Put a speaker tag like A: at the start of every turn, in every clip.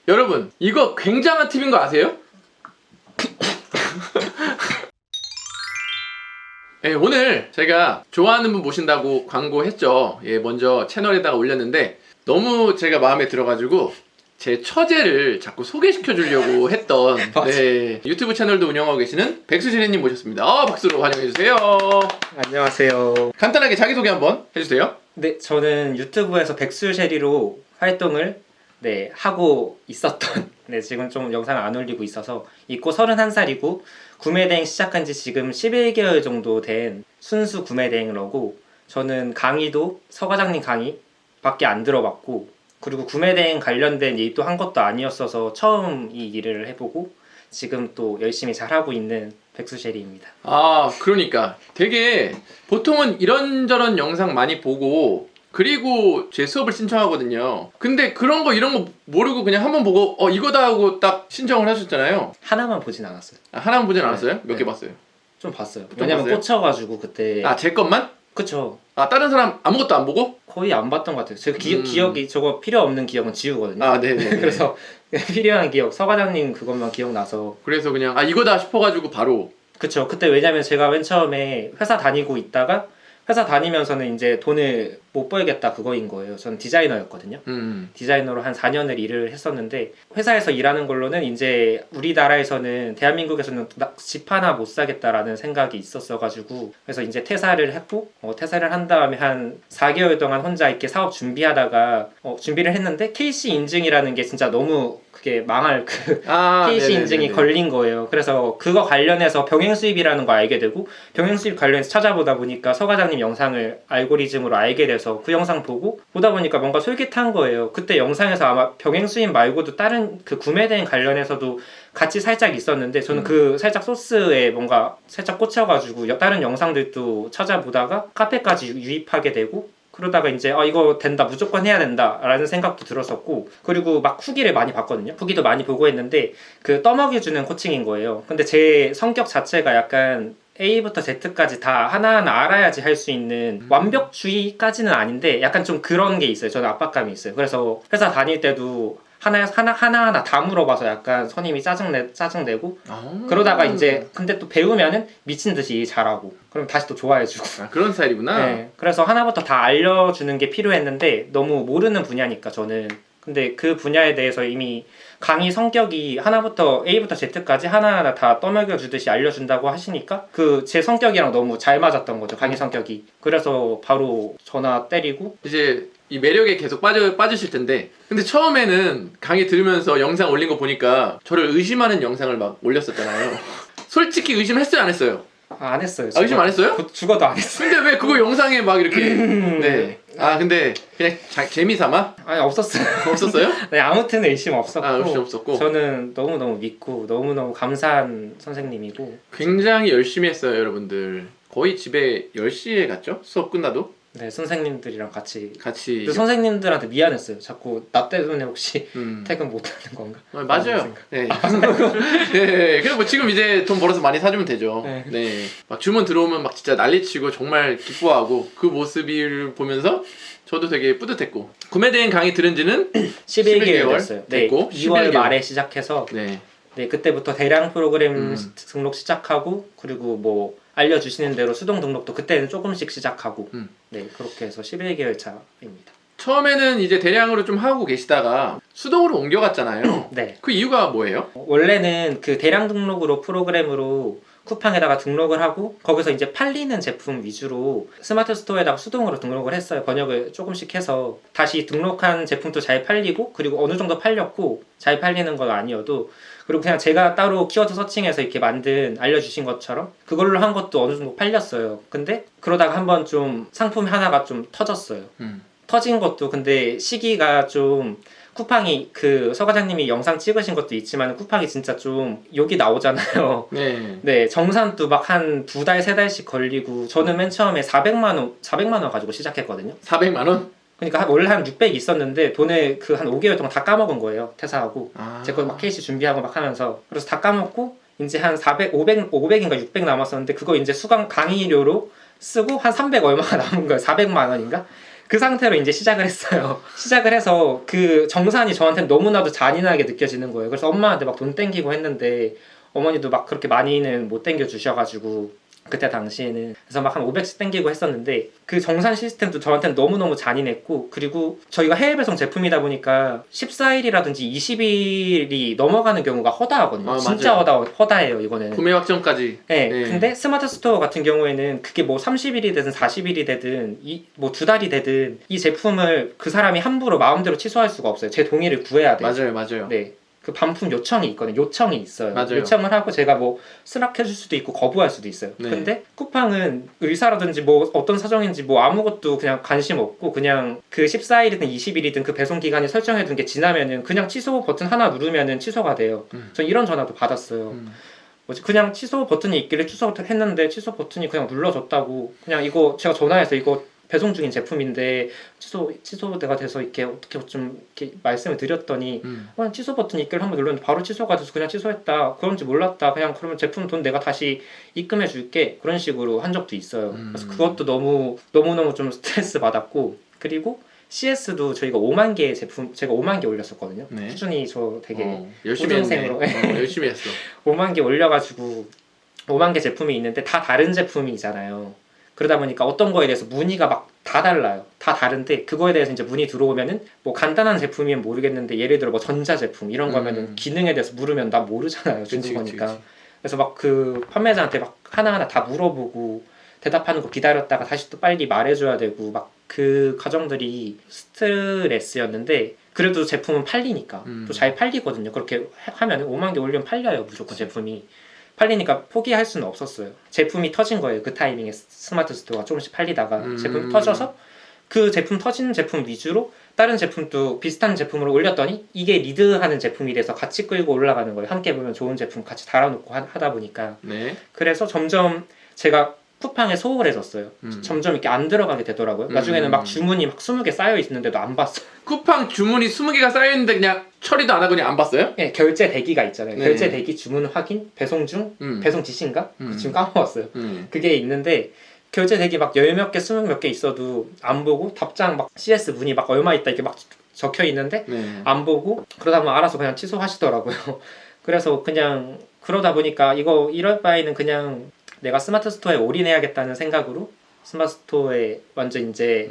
A: 여러분 이거 굉장한 팁인 거 아세요? 네, 오늘 제가 좋아하는 분 모신다고 광고했죠. 예, 먼저 채널에다가 올렸는데 너무 제가 마음에 들어가지고 제 처제를 자꾸 소개시켜 주려고 했던 네, 유튜브 채널도 운영하고 계시는 백수진혜님 모셨습니다. 박수로 환영해 주세요.
B: 안녕하세요.
A: 간단하게 자기소개 한번 해주세요.
B: 네, 저는 유튜브에서 백수쉐리로 활동을 하고 있었던 지금 좀 영상을 안 올리고 있어서 있고 31살이고 구매대행 시작한 지 지금 11개월 정도 된 순수 구매대행러고 저는 강의도 서과장님 강의 밖에 안 들어봤고 그리고 구매대행 관련된 일도 한 것도 아니었어서 처음 이 일을 해보고 지금 또 열심히 잘하고 있는 백수쉐리입니다.
A: 그러니까 되게 보통은 이런저런 영상 많이 보고 그리고 제 수업을 신청하거든요. 근데 그런 거 이런 거 모르고 그냥 한번 보고 이거다 하고 딱 신청을 하셨잖아요.
B: 하나만 보진 않았어요.
A: 하나만 보진 않았어요? 몇 개 봤어요?
B: 좀 봤어요. 왜냐면 꽂혀가지고 그때.
A: 제 것만?
B: 그쵸.
A: 다른 사람 아무것도 안 보고?
B: 거의 안 봤던 것 같아요. 제가 기억이 저거 필요 없는 기억은 지우거든요.
A: 네네.
B: 그래서 필요한 기억, 서과장님 그것만 기억나서.
A: 그래서 그냥 이거다 싶어가지고 바로.
B: 그쵸. 그때 왜냐면 제가 맨 처음에 회사 다니고 있다가 회사 다니면서는 이제 돈을 못 벌겠다 그거인 거예요. 저는 디자이너였거든요. 디자이너로 한 4년을 일을 했었는데 회사에서 일하는 걸로는 이제 우리나라에서는 대한민국에서는 집 하나 못 사겠다라는 생각이 있었어가지고 그래서 이제 퇴사를 했고 퇴사를 한 다음에 한 4개월 동안 혼자 이렇게 사업 준비하다가 준비를 했는데 KC 인증이라는 게 진짜 너무 그게 망할 KC 인증이 걸린 거예요. 그래서 그거 관련해서 병행수입이라는 거 알게 되고 병행수입 관련해서 찾아보다 보니까 서과장님 영상을 알고리즘으로 알게 돼서 그 영상 보다 보니까 뭔가 솔깃한 거예요. 그때 영상에서 아마 병행수입 말고도 다른 그 구매대행 관련해서도 같이 살짝 있었는데 저는 그 살짝 소스에 뭔가 살짝 꽂혀가지고 다른 영상들도 찾아보다가 카페까지 유입하게 되고 그러다가 이제 이거 된다 무조건 해야 된다 라는 생각도 들었었고 그리고 막 후기를 많이 봤거든요. 후기도 많이 보고 했는데 그 떠먹여주는 코칭인 거예요. 근데 제 성격 자체가 약간 A부터 Z까지 다 하나하나 알아야지 할 수 있는 완벽주의까지는 아닌데 약간 좀 그런 게 있어요. 저는 압박감이 있어요. 그래서 회사 다닐 때도 하나하나 다 물어봐서 약간 선임이 짜증내고 그러다가 이제 근데 또 배우면은 미친 듯이 잘하고 그럼 다시 또 좋아해주고
A: 그런 스타일이구나.
B: 네, 그래서 하나부터 다 알려주는 게 필요했는데 너무 모르는 분야니까 저는 근데 그 분야에 대해서 이미 강의 성격이 하나부터 A부터 Z까지 하나하나 다 떠먹여주듯이 알려준다고 하시니까 그 제 성격이랑 너무 잘 맞았던 거죠. 강의 성격이. 그래서 바로 전화 때리고
A: 이제 이 매력에 계속 빠지실 텐데 근데 처음에는 강의 들으면서 영상 올린 거 보니까 저를 의심하는 영상을 막 올렸었잖아요. 솔직히 의심했어요 안 했어요?
B: 안 했어요.
A: 의심 안 했어요?
B: 죽어도 안 했어요.
A: 근데 왜 그거 영상에 막 이렇게 네. 근데 그냥 재미삼아?
B: 아니 없었어요.
A: 없었어요?
B: 네, 아무튼 의심 없었고
A: 의심 없었고
B: 저는 너무너무 믿고 너무너무 감사한 선생님이고
A: 굉장히 열심히 했어요 여러분들. 거의 집에 10시에 갔죠? 수업 끝나도?
B: 네, 선생님들이랑 같이
A: 근데
B: 선생님들한테 미안했어요. 자꾸 나 때문에 혹시 퇴근 못하는 건가?
A: 맞아요. 네. 네. 그리고 뭐 지금 이제 돈 벌어서 많이 사주면 되죠. 네. 막 주문 들어오면 막 진짜 난리치고 정말 기뻐하고 그 모습을 보면서 저도 되게 뿌듯했고 구매대행 강의 들은 지는
B: 11개월 됐어요.
A: 됐고
B: 2월 말에 시작해서
A: 네,
B: 그때부터 대량 프로그램 등록 시작하고 그리고 뭐 알려주시는 대로 수동 등록도 그때는 조금씩 시작하고 네 그렇게 해서 11개월 차입니다.
A: 처음에는 이제 대량으로 좀 하고 계시다가 수동으로 옮겨갔잖아요.
B: 네.
A: 그 이유가 뭐예요?
B: 원래는 그 대량 등록으로 프로그램으로 쿠팡에다가 등록을 하고 거기서 이제 팔리는 제품 위주로 스마트 스토어에다가 수동으로 등록을 했어요. 번역을 조금씩 해서 다시 등록한 제품도 잘 팔리고 그리고 어느 정도 팔렸고 잘 팔리는 건 아니어도 그리고 그냥 제가 따로 키워드 서칭해서 이렇게 만든 알려주신 것처럼 그걸로 한 것도 어느 정도 팔렸어요. 근데 그러다가 한번 좀 상품 하나가 좀 터졌어요. 터진 것도 근데 시기가 좀 쿠팡이 그 서과장님이 영상 찍으신 것도 있지만 쿠팡이 진짜 좀 욕이 나오잖아요. 네, 정산도 막 한 2달, 3달씩 걸리고 저는 맨 처음에 400만 원 가지고 시작했거든요.
A: 400만 원?
B: 그러니까 원래 한 600 있었는데 돈을 그 한 5개월 동안 다 까먹은 거예요. 퇴사하고 제 거 막 케이스 준비하고 막 하면서 그래서 다 까먹고 이제 한 500인가 600 남았었는데 그거 이제 수강 강의료로 쓰고 한 300 얼마가 남은 거예요. 400만 원인가? 그 상태로 이제 시작을 했어요. 시작을 해서 그 정산이 저한테는 너무나도 잔인하게 느껴지는 거예요. 그래서 엄마한테 막 돈 땡기고 했는데 어머니도 막 그렇게 많이는 못 땡겨 주셔가지고 그때 당시에는 그래서 막 한 500씩 땡기고 했었는데 그 정산 시스템도 저한테는 너무너무 잔인했고 그리고 저희가 해외 배송 제품이다 보니까 14일이라든지 20일이 넘어가는 경우가 허다하거든요. 진짜 허다해요 이거는.
A: 구매 확정까지.
B: 네, 근데 스마트 스토어 같은 경우에는 그게 뭐 30일이 되든 40일이 되든 뭐 2달이 되든 이 제품을 그 사람이 함부로 마음대로 취소할 수가 없어요. 제 동의를 구해야 돼요.
A: 맞아요.
B: 네. 그 반품 요청이 있거든요. 요청이 있어요.
A: 맞아요.
B: 요청을 하고 제가 뭐 수락해줄 수도 있고 거부할 수도 있어요.
A: 네.
B: 근데 쿠팡은 의사라든지 뭐 어떤 사정인지 뭐 아무것도 그냥 관심 없고 그냥 그 14일이든 20일이든 그 배송 기간이 설정해둔 게 지나면은 그냥 취소 버튼 하나 누르면은 취소가 돼요. 전 이런 전화도 받았어요. 뭐지 그냥 취소 버튼이 있길래 취소했는데 취소 버튼이 그냥 눌러졌다고 그냥 이거 제가 전화해서 이거 배송 중인 제품인데 취소가 돼서 이렇게 어떻게 좀 이렇게 말씀을 드렸더니 취소 버튼 있길래 한번 눌렀는데 바로 취소가 돼서 그냥 취소했다. 그런지 몰랐다. 그냥 그러면 제품 돈 내가 다시 입금해 줄게. 그런 식으로 한 적도 있어요. 그래서 그것도 너무너무 좀 스트레스 받았고 그리고 CS도 저희가 5만 개의 제품 제가 5만 개 올렸었거든요.
A: 네.
B: 꾸준히 저 되게
A: 열심히
B: 우등생으로
A: 열심히 했어.
B: 5만 개 올려가지고 5만 개 제품이 있는데 다 다른 제품이잖아요. 그러다 보니까 어떤 거에 대해서 문의가 막 다 달라요. 다 다른데 그거에 대해서 이제 문의 들어오면은 뭐 간단한 제품이면 모르겠는데 예를 들어 뭐 전자 제품 이런 거면은 기능에 대해서 물으면 나 모르잖아요. 중국어니까. 그래서 막 그 판매자한테 막 하나하나 다 물어보고 대답하는 거 기다렸다가 다시 또 빨리 말해줘야 되고 막 그 과정들이 스트레스였는데 그래도 제품은 팔리니까 또 잘 팔리거든요. 그렇게 하면 5만 개 올리면 팔려요. 무조건 제품이. 팔리니까 포기할 수는 없었어요. 제품이 터진 거예요. 그 타이밍에 스마트 스토어가 조금씩 팔리다가 제품이 터져서 그 제품 터지는 제품 위주로 다른 제품도 비슷한 제품으로 올렸더니 이게 리드하는 제품이 돼서 같이 끌고 올라가는 거예요. 함께 보면 좋은 제품 같이 달아놓고 하다 보니까.
A: 네.
B: 그래서 점점 제가 쿠팡에 소홀해졌어요. 점점 이렇게 안 들어가게 되더라고요. 나중에는 막 주문이 막 20개 쌓여 있는데도 안 봤어요.
A: 쿠팡 주문이 20개가 쌓여있는데 그냥 처리도 안 하고 그냥 안 봤어요?
B: 네, 결제 대기가 있잖아요.
A: 네.
B: 결제 대기, 주문 확인, 배송 중, 배송 지시인가? 지금 까먹었어요. 그게 있는데 결제 대기 막 10몇 개, 20몇 개 있어도 안 보고 답장 막 CS 문의 막 얼마 있다 이렇게 막 적혀 있는데 안 보고 그러다 보면 알아서 그냥 취소하시더라고요. 그래서 그냥 그러다 보니까 이럴 바에는 그냥 내가 스마트 스토어에 올인해야겠다는 생각으로 스마트 스토어에 완전 이제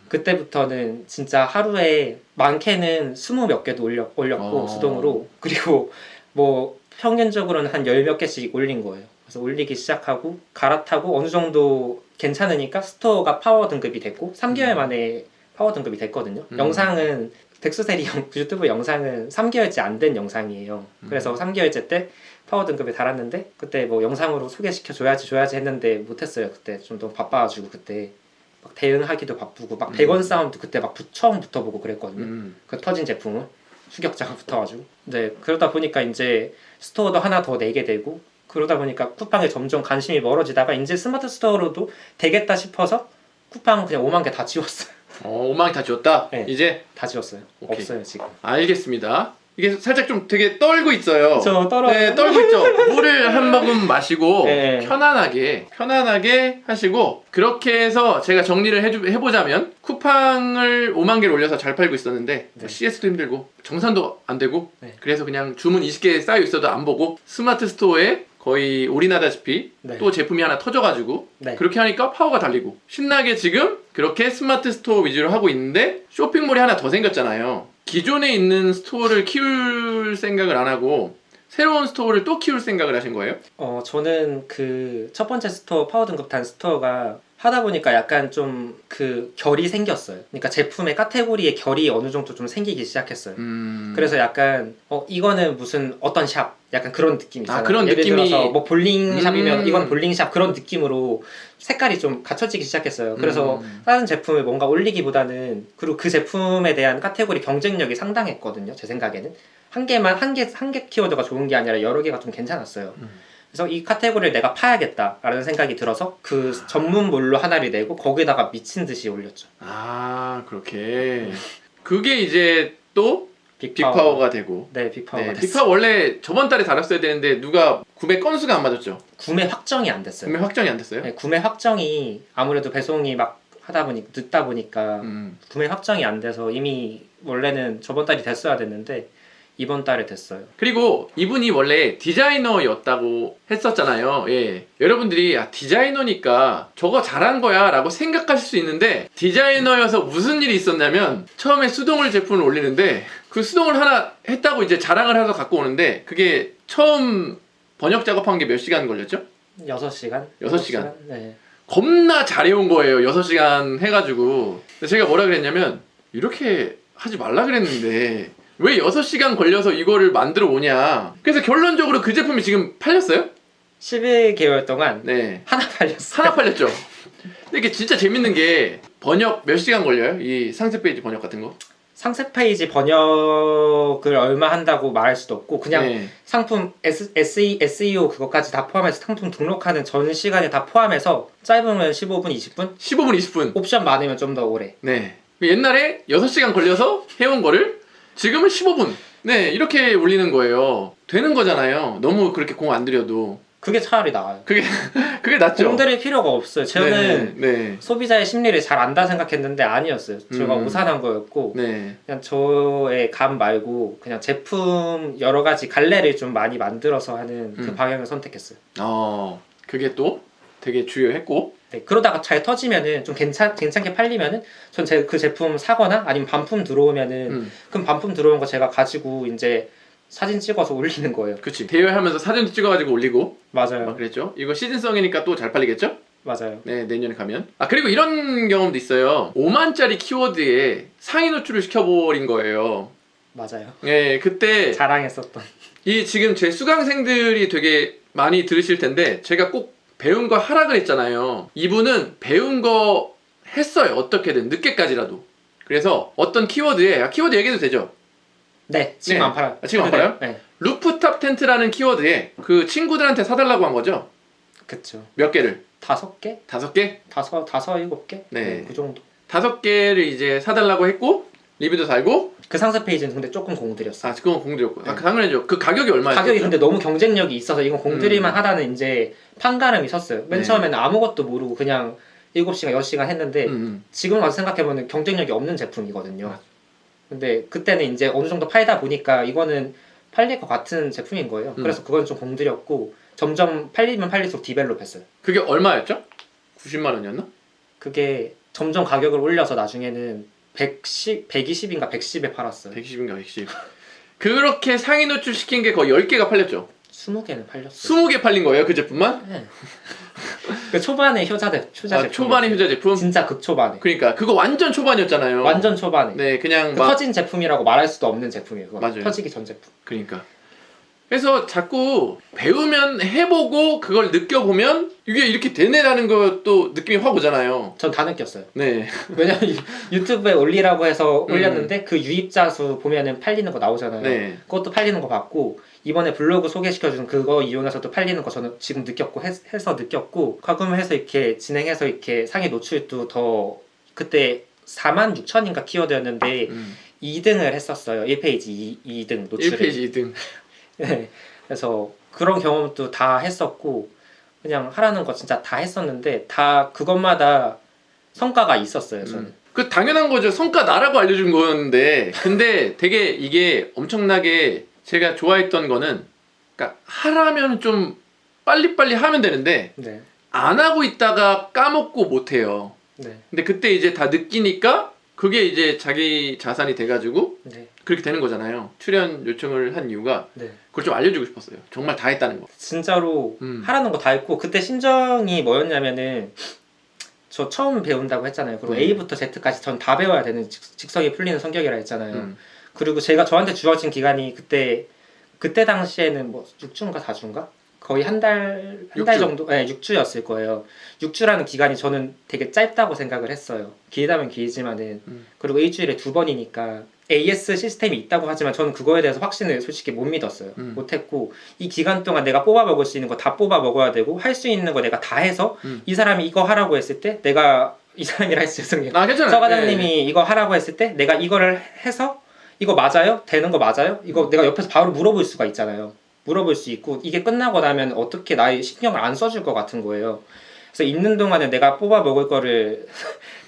B: 그때부터는 진짜 하루에 많게는 20몇 개도 올렸고 수동으로 그리고 뭐 평균적으로는 한 10몇 개씩 올린 거예요. 그래서 올리기 시작하고 갈아타고 어느 정도 괜찮으니까 스토어가 파워 등급이 됐고 3개월 만에 파워 등급이 됐거든요. 영상은 덱스세리 유튜브 영상은 3개월째 안 된 영상이에요. 그래서 3개월째 때 파워 등급에 달았는데 그때 뭐 영상으로 소개시켜줘야지 했는데 못했어요. 그때 좀 너무 바빠가지고 그때 막 대응하기도 바쁘고 막 100원 싸움도 그때 막 처음 붙어보고 그랬거든요. 그 터진 제품은 추격자가 붙어가지고. 네, 그러다 보니까 이제 스토어도 하나 더 내게 되고 그러다 보니까 쿠팡에 점점 관심이 멀어지다가 이제 스마트 스토어로도 되겠다 싶어서 쿠팡은 그냥 5만 개 다 지웠어요.
A: 5만 개 다 지웠다?
B: 네.
A: 이제?
B: 다 지웠어요.
A: 오케이.
B: 없어요 지금.
A: 알겠습니다. 이게 살짝 좀 되게 떨고 있어요.
B: 저 떨어요.
A: 네, 떨고 있죠. 물을 한 모금 마시고
B: 네.
A: 편안하게 하시고 그렇게 해서 제가 정리를 해보자면 쿠팡을 5만 개를 올려서 잘 팔고 있었는데
B: 네.
A: CS도 힘들고 정산도 안 되고
B: 네.
A: 그래서 그냥 주문 20개 쌓여 있어도 안 보고 스마트 스토어에 거의 올인하다시피
B: 네.
A: 또 제품이 하나 터져가지고
B: 네.
A: 그렇게 하니까 파워가 달리고 신나게 지금 그렇게 스마트 스토어 위주로 하고 있는데 쇼핑몰이 하나 더 생겼잖아요. 기존에 있는 스토어를 키울 생각을 안 하고 새로운 스토어를 또 키울 생각을 하신 거예요?
B: 저는 그 첫 번째 스토어 파워 등급 단 스토어가 하다 보니까 약간 좀 그 결이 생겼어요. 그러니까 제품의 카테고리의 결이 어느 정도 좀 생기기 시작했어요. 그래서 약간 이거는 무슨 어떤 샵 약간 그런 느낌 있잖아요.
A: 그런
B: 예를
A: 느낌이
B: 들어서 뭐 볼링 샵이면 이건 볼링 샵 그런 느낌으로 색깔이 좀 갖춰지기 시작했어요. 그래서 다른 제품을 뭔가 올리기보다는 그리고 그 제품에 대한 카테고리 경쟁력이 상당했거든요. 제 생각에는 한 개 키워드가 좋은 게 아니라 여러 개가 좀 괜찮았어요. 그래서 이 카테고리를 내가 파야겠다라는 생각이 들어서 그 전문몰로 하나를 내고 거기다가 미친 듯이 올렸죠.
A: 그렇게 그게 이제 또 빅파워가 되고.
B: 네, 빅파워가 됐어요.
A: 빅파워 원래 저번 달에 달았어야 되는데 누가 구매 건수가 안 맞았죠?
B: 구매 확정이 안 됐어요.
A: 구매 확정이 안 됐어요?
B: 네, 구매 확정이 아무래도 배송이 막 하다 보니 늦다 보니까 구매 확정이 안 돼서 이미 원래는 저번 달이 됐어야 됐는데 이번 달에 됐어요.
A: 그리고 이분이 원래 디자이너였다고 했었잖아요. 예. 여러분들이 디자이너니까 저거 잘한 거야 라고 생각하실 수 있는데 디자이너여서 무슨 일이 있었냐면 처음에 수동을 제품을 올리는데 그 수동을 하나 했다고 이제 자랑을 해서 갖고 오는데 그게 처음 번역 작업한 게 몇 시간 걸렸죠?
B: 6시간?
A: 6시간.
B: 네.
A: 겁나 잘해온 거예요. 6시간 해가지고. 제가 뭐라 그랬냐면 이렇게 하지 말라 그랬는데 왜 6시간 걸려서 이거를 만들어 오냐. 그래서 결론적으로 그 제품이 지금 팔렸어요?
B: 11개월 동안
A: 네.
B: 하나 팔렸어요.
A: 하나 팔렸죠. 근데 이게 진짜 재밌는 게 번역 몇 시간 걸려요? 이 상세 페이지 번역 같은 거?
B: 상세 페이지 번역을 얼마 한다고 말할 수도 없고 그냥
A: 네.
B: 상품 SEO 그것까지 다 포함해서 상품 등록하는 전 시간에 다 포함해서 짧으면 15분, 20분?
A: 15분, 20분.
B: 옵션 많으면 좀 더 오래.
A: 네. 옛날에 6시간 걸려서 해온 거를 지금은 15분. 네, 이렇게 올리는 거예요. 되는 거잖아요. 너무 그렇게 공 안 들여도.
B: 그게 차라리 나아요.
A: 그게 낫죠.
B: 공들일 필요가 없어요. 저는
A: 네.
B: 소비자의 심리를 잘 안다 생각했는데 아니었어요. 제가
A: 음.
B: 오산한 거였고
A: 네.
B: 그냥 저의 감 말고 그냥 제품 여러 가지 갈래를 좀 많이 만들어서 하는 그 방향을 선택했어요.
A: 그게 또 되게 주요했고.
B: 네, 그러다가 잘 터지면은 좀 괜찮게 팔리면은 전 그 제품 사거나 아니면 반품 들어오면은 그럼 반품 들어온 거 제가 가지고 이제 사진 찍어서 올리는 거예요.
A: 그치. 대여하면서 사진도 찍어가지고 올리고.
B: 맞아요.
A: 막 그랬죠. 이거 시즌성이니까 또 잘 팔리겠죠?
B: 맞아요.
A: 네, 내년에 가면. 그리고 이런 경험도 있어요. 5만짜리 키워드에 상위 노출을 시켜버린 거예요.
B: 맞아요.
A: 네, 그때
B: 자랑했었던.
A: 이 지금 제 수강생들이 되게 많이 들으실 텐데 제가 꼭 배운 거 하라 그랬잖아요. 이분은 배운 거 했어요. 어떻게든 늦게까지라도. 그래서 어떤 키워드에 키워드 얘기해도 되죠?
B: 네, 지금
A: 네.
B: 안 팔아요.
A: 지금 안 팔아요?
B: 네.
A: 루프탑 텐트라는 키워드에 그 친구들한테 사달라고 한 거죠?
B: 그쵸.
A: 몇 개를?
B: 5개?
A: 5개?
B: 7개?
A: 네.
B: 그 정도.
A: 5개를 이제 사달라고 했고 리뷰도 달고.
B: 그 상세 페이지는 근데 조금 공들였어요.
A: 그건 공들였고.
B: 네.
A: 당연하죠. 그 가격이 얼마였죠?
B: 가격이 근데 너무 경쟁력이 있어서 이건 공들일만 하다는 이제 판가름이 섰어요. 맨
A: 네.
B: 처음에는 아무것도 모르고 그냥 7시간, 6시간 했는데 지금 와서 생각해보면 경쟁력이 없는 제품이거든요.
A: 맞아.
B: 근데 그때는 이제 어느 정도 팔다 보니까 이거는 팔릴 것 같은 제품인 거예요. 그래서 그건 좀 공들였고 점점 팔리면 팔릴수록 디벨롭했어요.
A: 그게 얼마였죠? 90만 원이었나?
B: 그게 점점 가격을 올려서 나중에는 120인가 110에 팔았어요.
A: 110인가 110. 그렇게 상위 노출 시킨 게 거의 10개가 팔렸죠.
B: 20개는 팔렸어요.
A: 20개 팔린 거예요, 그 제품만?
B: 네. 그 초반에 효자 제품.
A: 초반에 효자 제품?
B: 진짜 극초반에.
A: 그러니까 그거 완전 초반이었잖아요.
B: 완전 초반에.
A: 네, 그냥
B: 그
A: 막
B: 터진 제품이라고 말할 수도 없는 제품이에요. 그거.
A: 맞아요.
B: 터지기 전 제품.
A: 그러니까. 그래서 자꾸 배우면 해보고 그걸 느껴보면 이게 이렇게 되네라는 것도 느낌이 확 오잖아요.
B: 전 다 느꼈어요.
A: 네.
B: 왜냐면 유튜브에 올리라고 해서 올렸는데 그 유입자 수 보면은 팔리는 거 나오잖아요.
A: 네.
B: 그것도 팔리는 거 봤고 이번에 블로그 소개시켜준 그거 이용해서도 팔리는 거 저는 지금 느꼈고 해서 느꼈고 과금해서 이렇게 진행해서 이렇게 상위 노출도 더 그때 46,000인가 키워드였는데 2등을 했었어요. 1페이지 2등 노출을.
A: 1페이지 2등.
B: 네. 그래서 그런 경험도 다 했었고 그냥 하라는 거 진짜 다 했었는데 다 그것마다 성과가 있었어요. 저는.
A: 그 당연한 거죠. 성과 나라고 알려준 건데 근데 되게 이게 엄청나게 제가 좋아했던 거는 그러니까 하라면 좀 빨리빨리 하면 되는데
B: 네.
A: 안 하고 있다가 까먹고 못해요.
B: 네.
A: 근데 그때 이제 다 느끼니까 그게 이제 자기 자산이 돼가지고
B: 네.
A: 그렇게 되는 거잖아요. 출연 요청을 한 이유가
B: 네.
A: 그걸 좀 알려주고 싶었어요. 정말 다 했다는 거.
B: 진짜로 하라는 거 다 했고 그때 심정이 뭐였냐면은 저 처음 배운다고 했잖아요. 그리고 A부터 Z까지 전 다 배워야 되는 직성이 풀리는 성격이라 했잖아요. 그리고 저한테 주어진 기간이 그때 당시에는 뭐 6주인가 4주인가? 거의 한 달 정도? 네, 6주였을 거예요. 6주라는 기간이 저는 되게 짧다고 생각을 했어요. 길다면 길지만은. 그리고 일주일에 2번이니까 AS 시스템이 있다고 하지만 저는 그거에 대해서 확신을 솔직히 못 믿었어요. 못했고 이 기간 동안 내가 뽑아 먹을 수 있는 거 다 뽑아 먹어야 되고 할 수 있는 거 내가 다 해서 이 사람이 이거 하라고 했을 때 내가 이 사람이라 했어요. 죄송해요.
A: 괜찮아요.
B: 서 과장님이 이거 하라고 했을 때 내가 이거를 해서 이거 맞아요? 되는 거 맞아요? 이거 내가 옆에서 바로 물어볼 수가 있잖아요. 물어볼 수 있고 이게 끝나고 나면 어떻게 나의 신경을 안 써줄 것 같은 거예요. 그래서 있는 동안에 내가 뽑아 먹을 거를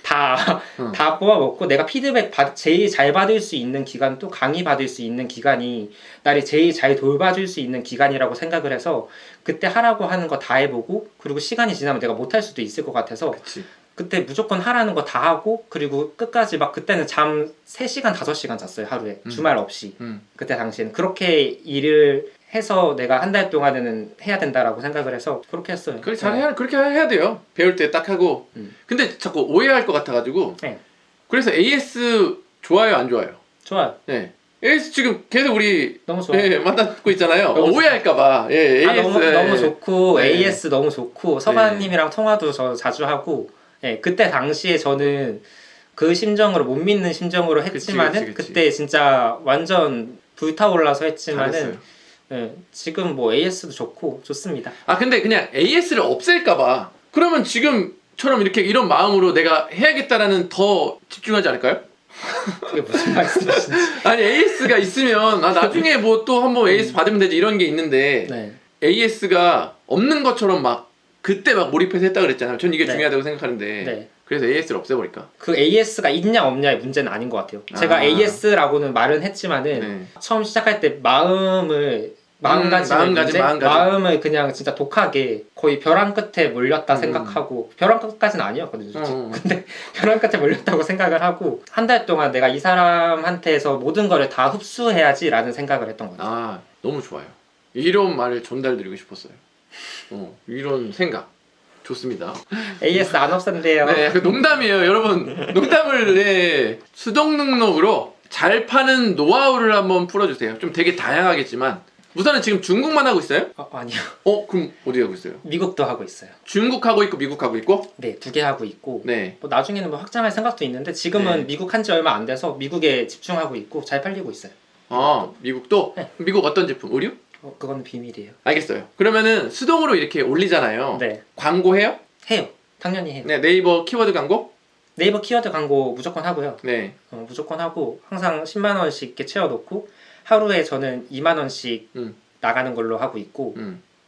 B: 다 뽑아먹고 내가 피드백 제일 잘 받을 수 있는 기간 또 강의 받을 수 있는 기간이 나를 제일 잘 돌봐줄 수 있는 기간이라고 생각을 해서 그때 하라고 하는 거 다 해보고 그리고 시간이 지나면 내가 못할 수도 있을 것 같아서
A: 그치.
B: 그때 무조건 하라는 거 다 하고 그리고 끝까지 막 그때는 잠 3시간 5시간 잤어요 하루에 주말 없이 그때 당시에는 그렇게 일을 해서 내가 한 달 동안은 해야 된다라고 생각을 해서 그렇게 했어요.
A: 그렇게 그렇게 해야 돼요. 배울 때 딱 하고. 근데 자꾸 오해할 것 같아가지고.
B: 네.
A: 그래서 AS 좋아요, 안 좋아요?
B: 좋아요.
A: 네. AS 지금 계속 우리
B: 너무 좋아요.
A: 예, 만나고 있잖아요.
B: 너무
A: 오해할까봐. 예, AS
B: 너무 좋고
A: 네.
B: AS 너무 좋고 서바님이랑 통화도 저 자주 하고 예, 그때 당시에 저는 그 심정으로 못 믿는 심정으로 했지만은
A: 그치.
B: 그때 진짜 완전 불타올라서 했지만은
A: 잘했어요.
B: 예, 지금 뭐 AS도 좋고 좋습니다.
A: 아 근데 그냥 AS를 없앨까봐. 그러면 지금처럼 이렇게 이런 마음으로 내가 해야겠다라는 더 집중하지 않을까요?
B: 그게 무슨 말씀이신지.
A: 아니 AS가 있으면 나중에 뭐 또 한번 AS 받으면 되지 이런 게 있는데
B: 네.
A: AS가 없는 것처럼 막 그때 막 몰입해서 했다 그랬잖아요. 전 이게
B: 네.
A: 중요하다고 생각하는데
B: 네.
A: 그래서 AS를 없애버릴까?
B: 그 AS가 있냐 없냐의 문제는 아닌 것 같아요. 제가 AS라고는 말은 했지만은
A: 네.
B: 처음 시작할 때 마음을 그냥 진짜 독하게 거의 벼랑 끝에 몰렸다 생각하고 벼랑 끝까지는 아니었거든요. 솔직히. 근데 벼랑 끝에 몰렸다고 생각을 하고 한 달 동안 내가 이 사람한테서 모든 거를 다 흡수해야지라는 생각을 했던 거죠.
A: 아 너무 좋아요. 이런 말을 전달드리고 싶었어요. 이런 생각 좋습니다.
B: AS 안 없앤대요.
A: 네, 그 농담이에요, 여러분. 농담을 네, 수동능력으로 잘 파는 노하우를 한번 풀어주세요. 좀 되게 다양하겠지만 우선은 지금 중국만 하고 있어요?
B: 아니요.
A: 그럼 어디 하고 있어요?
B: 미국도 하고 있어요.
A: 중국 하고 있고 미국 하고 있고?
B: 네, 2개 하고 있고
A: 네.
B: 뭐 나중에는 뭐 확장할 생각도 있는데 지금은
A: 네.
B: 미국 한 지 얼마 안 돼서 미국에 집중하고 있고 잘 팔리고 있어요.
A: 미국도?
B: 네.
A: 미국 어떤 제품? 의류?
B: 그건 비밀이에요.
A: 알겠어요. 그러면은 수동으로 이렇게 올리잖아요.
B: 네.
A: 광고해요?
B: 해요. 당연히 해요.
A: 네, 네이버 키워드 광고?
B: 네이버 키워드 광고 무조건 하고요.
A: 네.
B: 무조건 하고 항상 10만 원씩 이렇게 채워놓고 하루에 저는 2만 원씩 나가는 걸로 하고 있고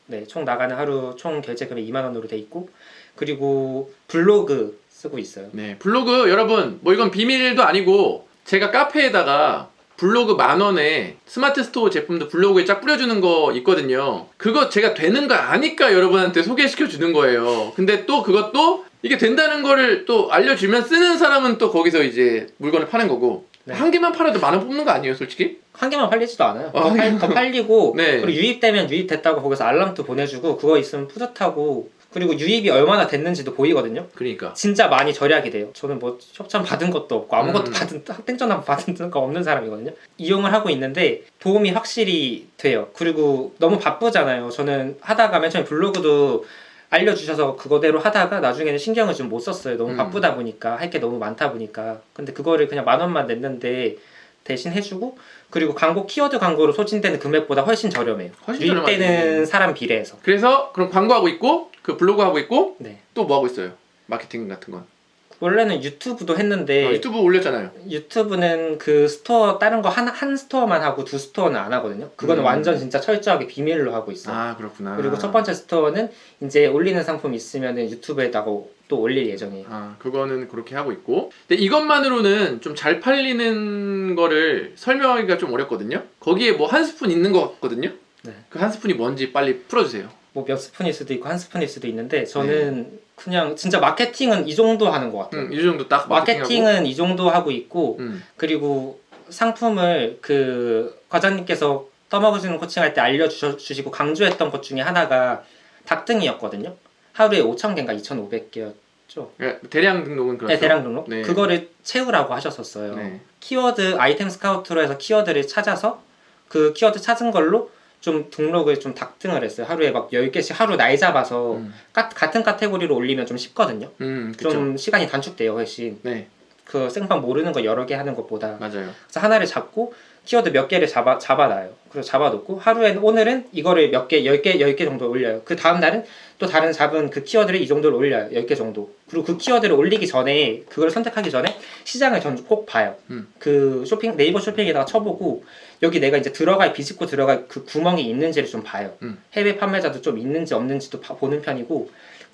B: 네, 총 나가는 하루 총 결제금이 2만 원으로 돼 있고 그리고 블로그 쓰고 있어요.
A: 네, 블로그 여러분 뭐 이건 비밀도 아니고 제가 카페에다가 블로그 10,000원에 스마트 스토어 제품도 블로그에 쫙 뿌려주는 거 있거든요. 그거 제가 되는 거 아니까 여러분한테 소개시켜 주는 거예요. 근데 또 그것도 이게 된다는 거를 또 알려주면 쓰는 사람은 또 거기서 이제 물건을 파는 거고
B: 네.
A: 한 개만 팔아도 10,000원 뽑는 거 아니에요, 솔직히?
B: 한 개만 팔리지도 않아요. 더 팔리고
A: 네.
B: 그리고 유입되면 유입됐다고 거기서 알람도 보내주고 그거 있으면 뿌듯하고 그리고 유입이 얼마나 됐는지도 보이거든요.
A: 그러니까
B: 진짜 많이 절약이 돼요. 저는 뭐 협찬 받은 것도 없고 아무것도 땡전화 받은 거 없는 사람이거든요. 이용을 하고 있는데 도움이 확실히 돼요. 그리고 너무 바쁘잖아요. 저는 하다가 맨 처음에 블로그도 알려주셔서 그거대로 하다가 나중에는 신경을 좀 못 썼어요. 너무 바쁘다 보니까 할 게 너무 많다 보니까. 근데 그거를 그냥 10,000원만 냈는데 대신 해주고 그리고 광고 키워드 광고로 소진되는 금액보다 훨씬 저렴해요.
A: 훨씬
B: 유입되는 사람 비례해서.
A: 그래서 그럼 광고하고 있고 그 블로그 하고 있고
B: 네.
A: 또 뭐 하고 있어요? 마케팅 같은 건.
B: 원래는 유튜브도 했는데
A: 유튜브 올렸잖아요.
B: 유튜브는 그 스토어 다른 거 한 스토어만 하고 2 스토어는 안 하거든요. 그거는 완전 진짜 철저하게 비밀로 하고 있어요.
A: 아 그렇구나.
B: 그리고 첫 번째 스토어는 이제 올리는 상품 있으면은 유튜브에다가 또 올릴 예정이에요.
A: 그거는 그렇게 하고 있고. 근데 이것만으로는 좀 잘 팔리는 거를 설명하기가 좀 어렵거든요. 거기에 뭐 한 스푼 있는 것 같거든요.
B: 네.
A: 그 한 스푼이 뭔지 빨리 풀어주세요.
B: 뭐 몇 스푼일 수도 있고 한 스푼일 수도 있는데 저는 그냥 진짜 마케팅은 이 정도 하는 것 같아요.
A: 이 정도 딱
B: 마케팅은 이 정도 하고 있고 그리고 상품을 그 과장님께서 떠먹여주는 코칭할 때 알려주시고 강조했던 것 중에 하나가 닭등이었거든요. 하루에 5,000개인가 2,500개였죠.
A: 대량 등록은 그렇죠.
B: 네, 대량 등록.
A: 네.
B: 그거를 채우라고 하셨었어요.
A: 네.
B: 키워드 아이템 스카우트로 해서 키워드를 찾아서 그 키워드 찾은 걸로 좀 등록을 좀 닭등을 했어요. 하루에 막 10개씩 하루 날 잡아서 같은 카테고리로 올리면 좀 쉽거든요. 좀 시간이 단축돼요, 훨씬.
A: 네.
B: 그 생판 모르는 거 여러 개 하는 것보다.
A: 맞아요.
B: 그래서 하나를 잡고 키워드 몇 개를 잡아놔요. 그래서 잡아놓고 오늘은 이거를 몇 개, 10개 정도 올려요. 그 다음 날은 또 다른 잡은 그 키워드를 이 정도로 올려요. 10개 정도. 그리고 그 키워드를 올리기 전에 그걸 선택하기 전에 시장을 전 꼭 봐요. 그 네이버 쇼핑에다가 쳐보고 여기 내가 이제 비집고 들어갈 그 구멍이 있는지를 좀 봐요. 해외 판매자도 좀 있는지 없는지도 보는 편이고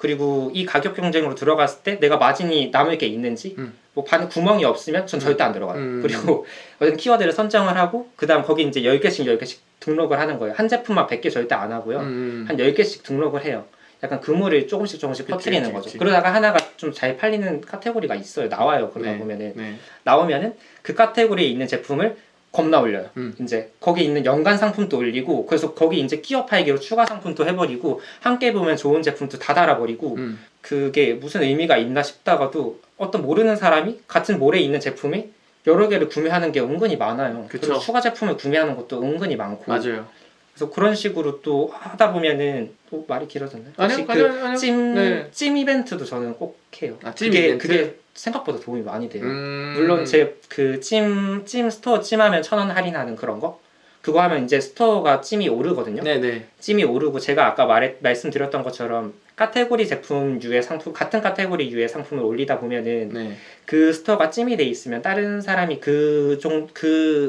B: 그리고 이 가격 경쟁으로 들어갔을 때 내가 마진이 남을 게 있는지 뭐 반 구멍이 없으면 전 절대 안 들어가요. 그리고 어떤 키워드를 선정을 하고 그다음 거기 이제 10개씩 등록을 하는 거예요. 한 제품만 100개 절대 안 하고요. 한 10개씩 등록을 해요. 약간 그물을 조금씩 퍼뜨리는 거죠. 그러다가 하나가 좀 잘 팔리는 카테고리가 있어요. 나와요. 그러다 보면은 나오면은 그 카테고리에 있는 제품을 겁나 올려요. 이제 거기 있는 연간 상품도 올리고 그래서 거기 이제 끼어 팔기로 추가 상품도 해버리고 함께 보면 좋은 제품도 다 달아버리고 그게 무슨 의미가 있나 싶다가도 어떤 모르는 사람이 같은 몰에 있는 제품이 여러 개를 구매하는 게 은근히 많아요.
A: 그쵸.
B: 그리고 추가 제품을 구매하는 것도 은근히 많고.
A: 맞아요.
B: 그래서 그런 식으로 또 하다 보면은 또 말이 길어졌나요?
A: 아니요,
B: 아니요. 찜 이벤트도 저는 꼭 해요.
A: 찜 이벤트?
B: 그게 생각보다 도움이 많이 돼요. 물론 제 그 찜 스토어 찜하면 1,000원 할인하는 그런 거 그거 하면 이제 스토어가 찜이 오르거든요.
A: 네네.
B: 찜이 오르고 제가 아까 말씀드렸던 것처럼 카테고리 제품 유의 상품 같은 카테고리 유의 상품을 올리다 보면은 그 스토어가 찜이 돼 있으면 다른 사람이 그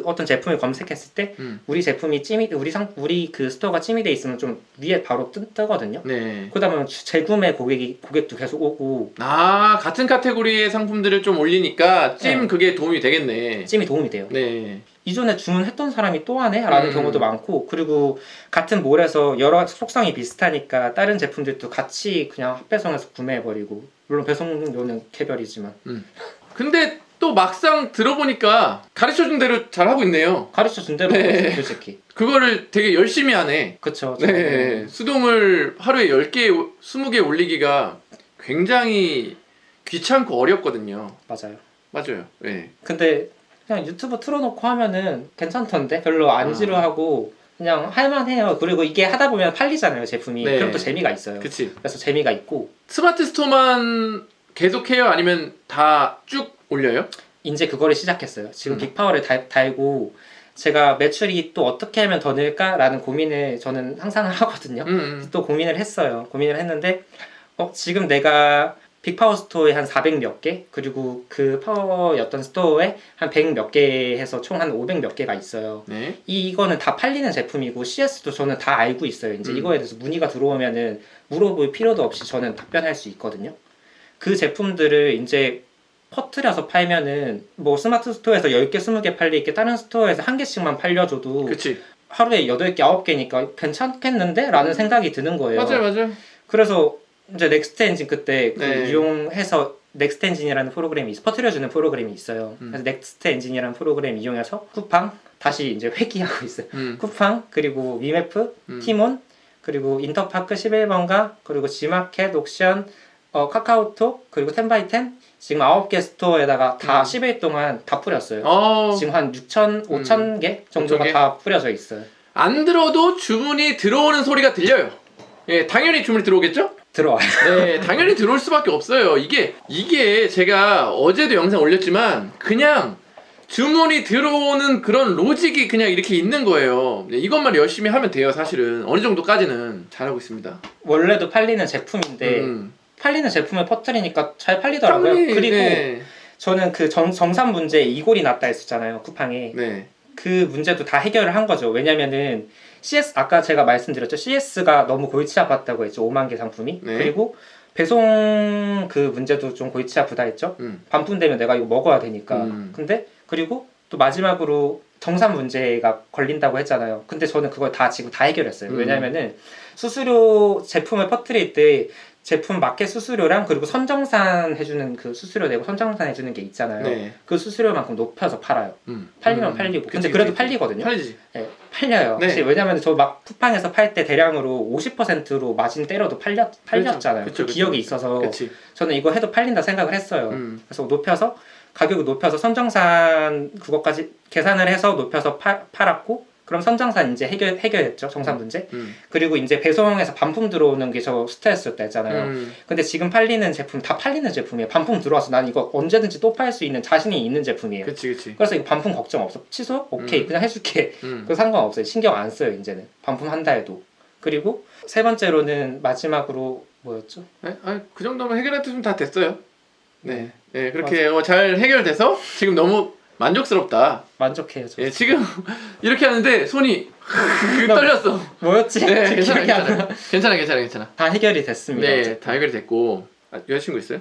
B: 어떤 제품을 검색했을 때 우리 제품이 찜이 우리 그 스토어가 찜이 돼 있으면 좀 위에 바로 뜨거든요. 그러다 보면 재구매 고객도 계속 오고.
A: 아, 같은 카테고리의 상품들을 좀 올리니까 찜 그게 도움이 되겠네.
B: 찜이 도움이 돼요.
A: 네.
B: 이전에 주문했던 사람이 또 하네? 라는 경우도 많고 그리고 같은 몰에서 여러 속성이 비슷하니까 다른 제품들도 같이 그냥 합배송해서 구매해버리고 물론 배송료는 개별이지만
A: 근데 또 막상 들어보니까 가르쳐준 대로 잘하고 있네요.
B: 가르쳐준 대로 솔직히
A: 그거를 되게 열심히 하네.
B: 그쵸.
A: 네. 수동을 하루에 10개, 20개 올리기가 굉장히 귀찮고 어렵거든요. 맞아요. 네.
B: 근데 그냥 유튜브 틀어놓고 하면은 괜찮던데 별로 안 지루하고 그냥 할만해요. 그리고 이게 하다 보면 팔리잖아요 제품이. 그럼 또 재미가 있어요.
A: 그치.
B: 그래서 재미가 있고.
A: 스마트 스토어만 계속해요? 아니면 다 쭉 올려요?
B: 이제 그거를 시작했어요. 지금 빅파워를 달고 제가 매출이 또 어떻게 하면 더 늘까라는 고민을 저는 항상 하거든요. 또 고민을 했는데 지금 내가 빅파워 스토어에 한 400 몇 개, 그리고 그 파워였던 스토어에 한 100 몇 개 해서 총 한 500 몇 개가 있어요. 이거는 다 팔리는 제품이고 CS도 저는 다 알고 있어요. 이제 이거에 대해서 문의가 들어오면은 물어볼 필요도 없이 저는 답변할 수 있거든요. 그 제품들을 이제 퍼뜨려서 팔면은 뭐 스마트 스토어에서 10개, 20개 팔리게 다른 스토어에서 한 개씩만 팔려줘도
A: 그치.
B: 하루에 8개, 9개니까 괜찮겠는데? 라는 생각이 드는 거예요.
A: 맞아요.
B: 그래서 이제 넥스트 엔진 그때 이용해서 넥스트 엔진이라는 프로그램이 퍼뜨려주는 프로그램이 있어요. 그래서 넥스트 엔진이라는 프로그램 이용해서 쿠팡 다시 이제 회귀하고 있어요. 쿠팡 그리고 위메프, 티몬 그리고 인터파크 11번가 그리고 지마켓, 옥션, 카카오톡 그리고 10x10 지금 9개 스토어에다가 다 10일 동안 다 뿌렸어요. 지금 한 6천, 5천 개 정도가 5천 개? 다 뿌려져 있어요.
A: 안 들어도 주문이 들어오는 소리가 들려요. 예, 당연히 주문이 들어오겠죠?
B: 들어와요.
A: 네, 당연히 들어올 수밖에 없어요. 이게 제가 어제도 영상 올렸지만 그냥 주문이 들어오는 그런 로직이 그냥 이렇게 있는 거예요. 이것만 열심히 하면 돼요. 사실은 어느 정도까지는 잘하고 있습니다.
B: 원래도 팔리는 제품인데 팔리는 제품을 퍼뜨리니까 잘 팔리더라고요. 그리고 저는 그 정산 문제 이골이 났다 했었잖아요. 쿠팡에. 그 문제도 다 해결을 한 거죠. 왜냐면은 CS 아까 제가 말씀드렸죠. CS가 너무 골치 아팠다고 했죠. 5만 개 상품이. 그리고 배송 그 문제도 좀 골치 아프다 했죠. 반품되면 내가 이거 먹어야 되니까. 근데 그리고 또 마지막으로 정산 문제가 걸린다고 했잖아요. 근데 저는 그걸 지금 다 해결했어요. 왜냐면은 수수료 제품을 퍼뜨릴 때 제품 마켓 수수료랑 그리고 선정산 해주는 그 수수료 내고 선정산 해주는 게 있잖아요. 그 수수료만큼 높여서 팔아요. 팔리면 팔리고. 근데 그래도 팔리거든요.
A: 팔리지.
B: 네, 팔려요. 왜냐면 저 막 쿠팡에서 팔 때 대량으로 50%로 마진 때려도 팔렸잖아요. 그 기억이 있어서 저는 이거 해도 팔린다 생각을 했어요. 그래서 가격을 높여서 선정산 그것까지 계산을 해서 높여서 팔았고 그럼 선정산 이제 해결했죠. 정산 문제. 그리고 이제 배송에서 반품 들어오는 게 저 스트레스였다 했잖아요. 근데 지금 팔리는 제품 다 팔리는 제품이에요. 반품 들어와서 난 이거 언제든지 또 팔 수 있는 자신이 있는 제품이에요. 그래서 이거 반품 걱정 없어. 취소? 오케이. 그냥 해줄게. 그 상관없어요. 신경 안 써요. 이제는. 반품 한다 해도. 그리고 세 번째로는 마지막으로 뭐였죠?
A: 그 정도면 해결했으면 다 됐어요. 네, 그렇게 잘 해결돼서 지금 너무 만족스럽다.
B: 만족해요. 저.
A: 예, 지금 이렇게 하는데 손이 떨렸어.
B: 뭐였지?
A: 네, 괜찮아,
B: 기억이 안 나.
A: 괜찮아, 괜찮아, 괜찮아.
B: 다 해결이 됐습니다.
A: 네,
B: 어쨌든.
A: 다 해결이 됐고. 아, 여자친구 있어요?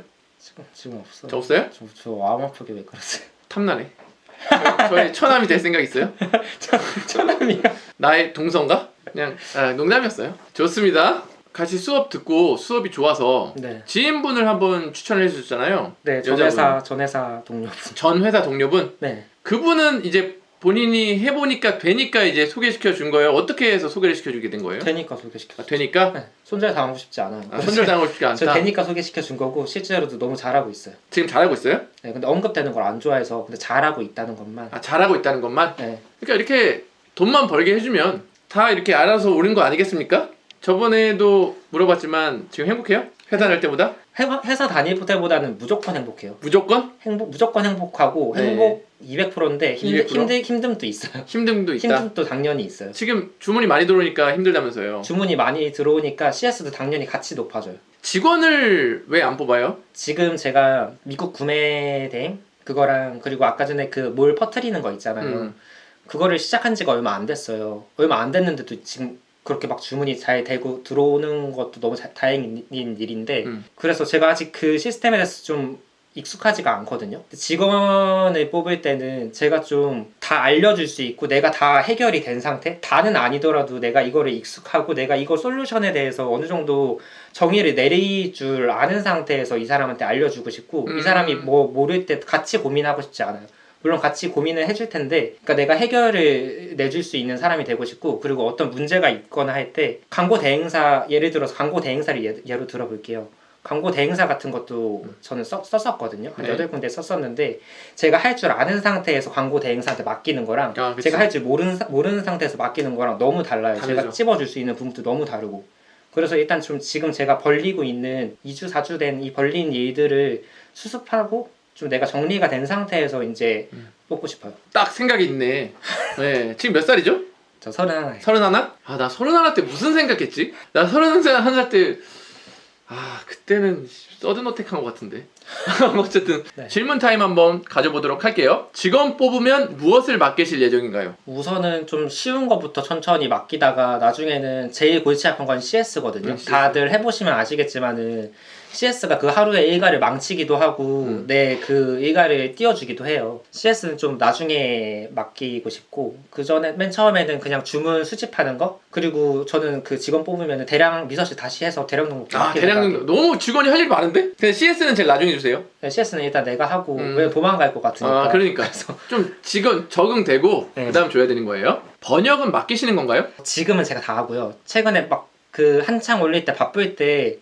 B: 지금 없어.
A: 저 없어요?
B: 저 마음 아프게 왜 그러세요?
A: 탐나네. 저의 처남이 될 생각 있어요?
B: 처남이요?
A: 나의 동성가? 그냥 농담이었어요. 좋습니다. 같이 수업 듣고 수업이 좋아서
B: 네.
A: 지인분을 한번 추천을 해주셨잖아요.
B: 네,
A: 여자분.
B: 전 회사 동료.
A: 전 회사 동료분.
B: 네.
A: 그분은 이제 본인이 해보니까 되니까 이제 소개시켜 준 거예요. 어떻게 해서 소개를 시켜주게 된 거예요?
B: 되니까 소개시켜.
A: 아, 되니까?
B: 네. 손절 당하고 싶지 않아요.
A: 손절당하고 싶지 않다.
B: 저 되니까 소개시켜 준 거고 실제로도 너무 잘하고 있어요.
A: 지금 잘하고 있어요?
B: 네, 근데 언급되는 걸 안 좋아해서 근데 잘하고 있다는 것만.
A: 아, 잘하고 있다는 것만?
B: 네.
A: 그러니까 이렇게 돈만 벌게 해주면 다 이렇게 알아서 오는 거 아니겠습니까? 저번에도 물어봤지만 지금 행복해요? 회사 다닐 때보다?
B: 회사 다닐 때보다는 무조건 행복해요.
A: 무조건?
B: 무조건 행복하고
A: 네.
B: 행복 200%인데
A: 200%?
B: 힘듦도 있어요.
A: 힘듦도 있다?
B: 힘듦도 당연히 있어요.
A: 지금 주문이 많이 들어오니까 힘들다면서요.
B: 주문이 많이 들어오니까 CS도 당연히 같이 높아져요.
A: 직원을 왜 안 뽑아요?
B: 지금 제가 미국 구매 대행 그거랑 그리고 아까 전에 그 뭘 퍼뜨리는 거 있잖아요. 그거를 시작한 지가 얼마 안 됐어요. 얼마 안 됐는데도 지금 그렇게 막 주문이 잘 되고 들어오는 것도 너무 다행인 일인데 그래서 제가 아직 그 시스템에 대해서 좀 익숙하지가 않거든요. 직원을 뽑을 때는 제가 좀 다 알려줄 수 있고 내가 다 해결이 된 상태? 다는 아니더라도 내가 이거를 익숙하고 내가 이거 솔루션에 대해서 어느 정도 정의를 내릴 줄 아는 상태에서 이 사람한테 알려주고 싶고 이 사람이 뭐 모를 때 같이 고민하고 싶지 않아요. 물론 같이 고민을 해줄 텐데 그러니까 내가 해결을 내줄 수 있는 사람이 되고 싶고 그리고 어떤 문제가 있거나 할 때 광고 대행사 예를 들어서 광고 대행사를 예로 들어볼게요. 광고 대행사 같은 것도 저는 썼었거든요. 한
A: 네.
B: 8군데 썼었는데 제가 할 줄 아는 상태에서 광고 대행사한테 맡기는 거랑
A: 아,
B: 제가 할 줄 모르는 상태에서 맡기는 거랑 너무 달라요.
A: 다르죠.
B: 제가 찝어줄 수 있는 부분도 너무 다르고 그래서 일단 좀 지금 제가 벌리고 있는 2주 4주 된 이 벌린 일들을 수습하고 좀 내가 정리가 된 상태에서 이제 뽑고 싶어요.
A: 딱 생각이 있네. 네. 지금 몇 살이죠?
B: 저 31에
A: 31? 아, 나 31 때 무슨 생각했지? 나 31살 때 그때는 서든어택한 것 같은데. 어쨌든
B: 네.
A: 질문 타임 한번 가져보도록 할게요. 직원 뽑으면 무엇을 맡기실 예정인가요?
B: 우선은 좀 쉬운 것부터 천천히 맡기다가 나중에는 제일 골치 아픈 건 CS거든요.
A: CS.
B: 다들 해보시면 아시겠지만은 CS가 그 하루의 일과를 망치기도 하고 내 그 일과를 띄워주기도 해요. CS는 좀 나중에 맡기고 싶고 그 전에 맨 처음에는 그냥 주문 수집하는 거 그리고 저는 그 직원 뽑으면 대량 미서실 다시 해서 대량 등록도
A: 대량 너무 직원이 할 일이 많은데? 근데 CS는 제일 나중에 주세요.
B: CS는 일단 내가 하고 왜 도망갈 것 같으니까.
A: 그러니까 좀 직원 적응되고
B: 네.
A: 그다음 줘야 되는 거예요. 번역은 맡기시는 건가요?
B: 지금은 제가 다 하고요. 최근에 막 그 한창 올릴 때 바쁠 때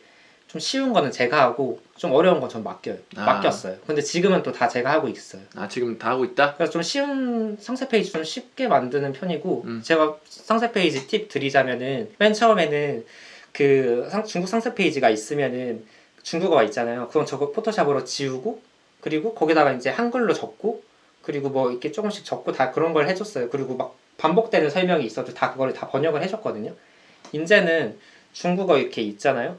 B: 좀 쉬운 거는 제가 하고 좀 어려운 건 전 맡겼어요. 근데 지금은 또 다 제가 하고 있어요.
A: 지금 다 하고 있다?
B: 그래서 좀 쉬운 상세 페이지 좀 쉽게 만드는 편이고 제가 상세 페이지 팁 드리자면은 맨 처음에는 그 중국 상세 페이지가 있으면은 중국어가 있잖아요. 그건 저거 포토샵으로 지우고 그리고 거기다가 이제 한글로 적고 그리고 뭐 이렇게 조금씩 적고 다 그런 걸 해줬어요. 그리고 막 반복되는 설명이 있어도 다 그거를 다 번역을 해줬거든요. 이제는 중국어 이렇게 있잖아요.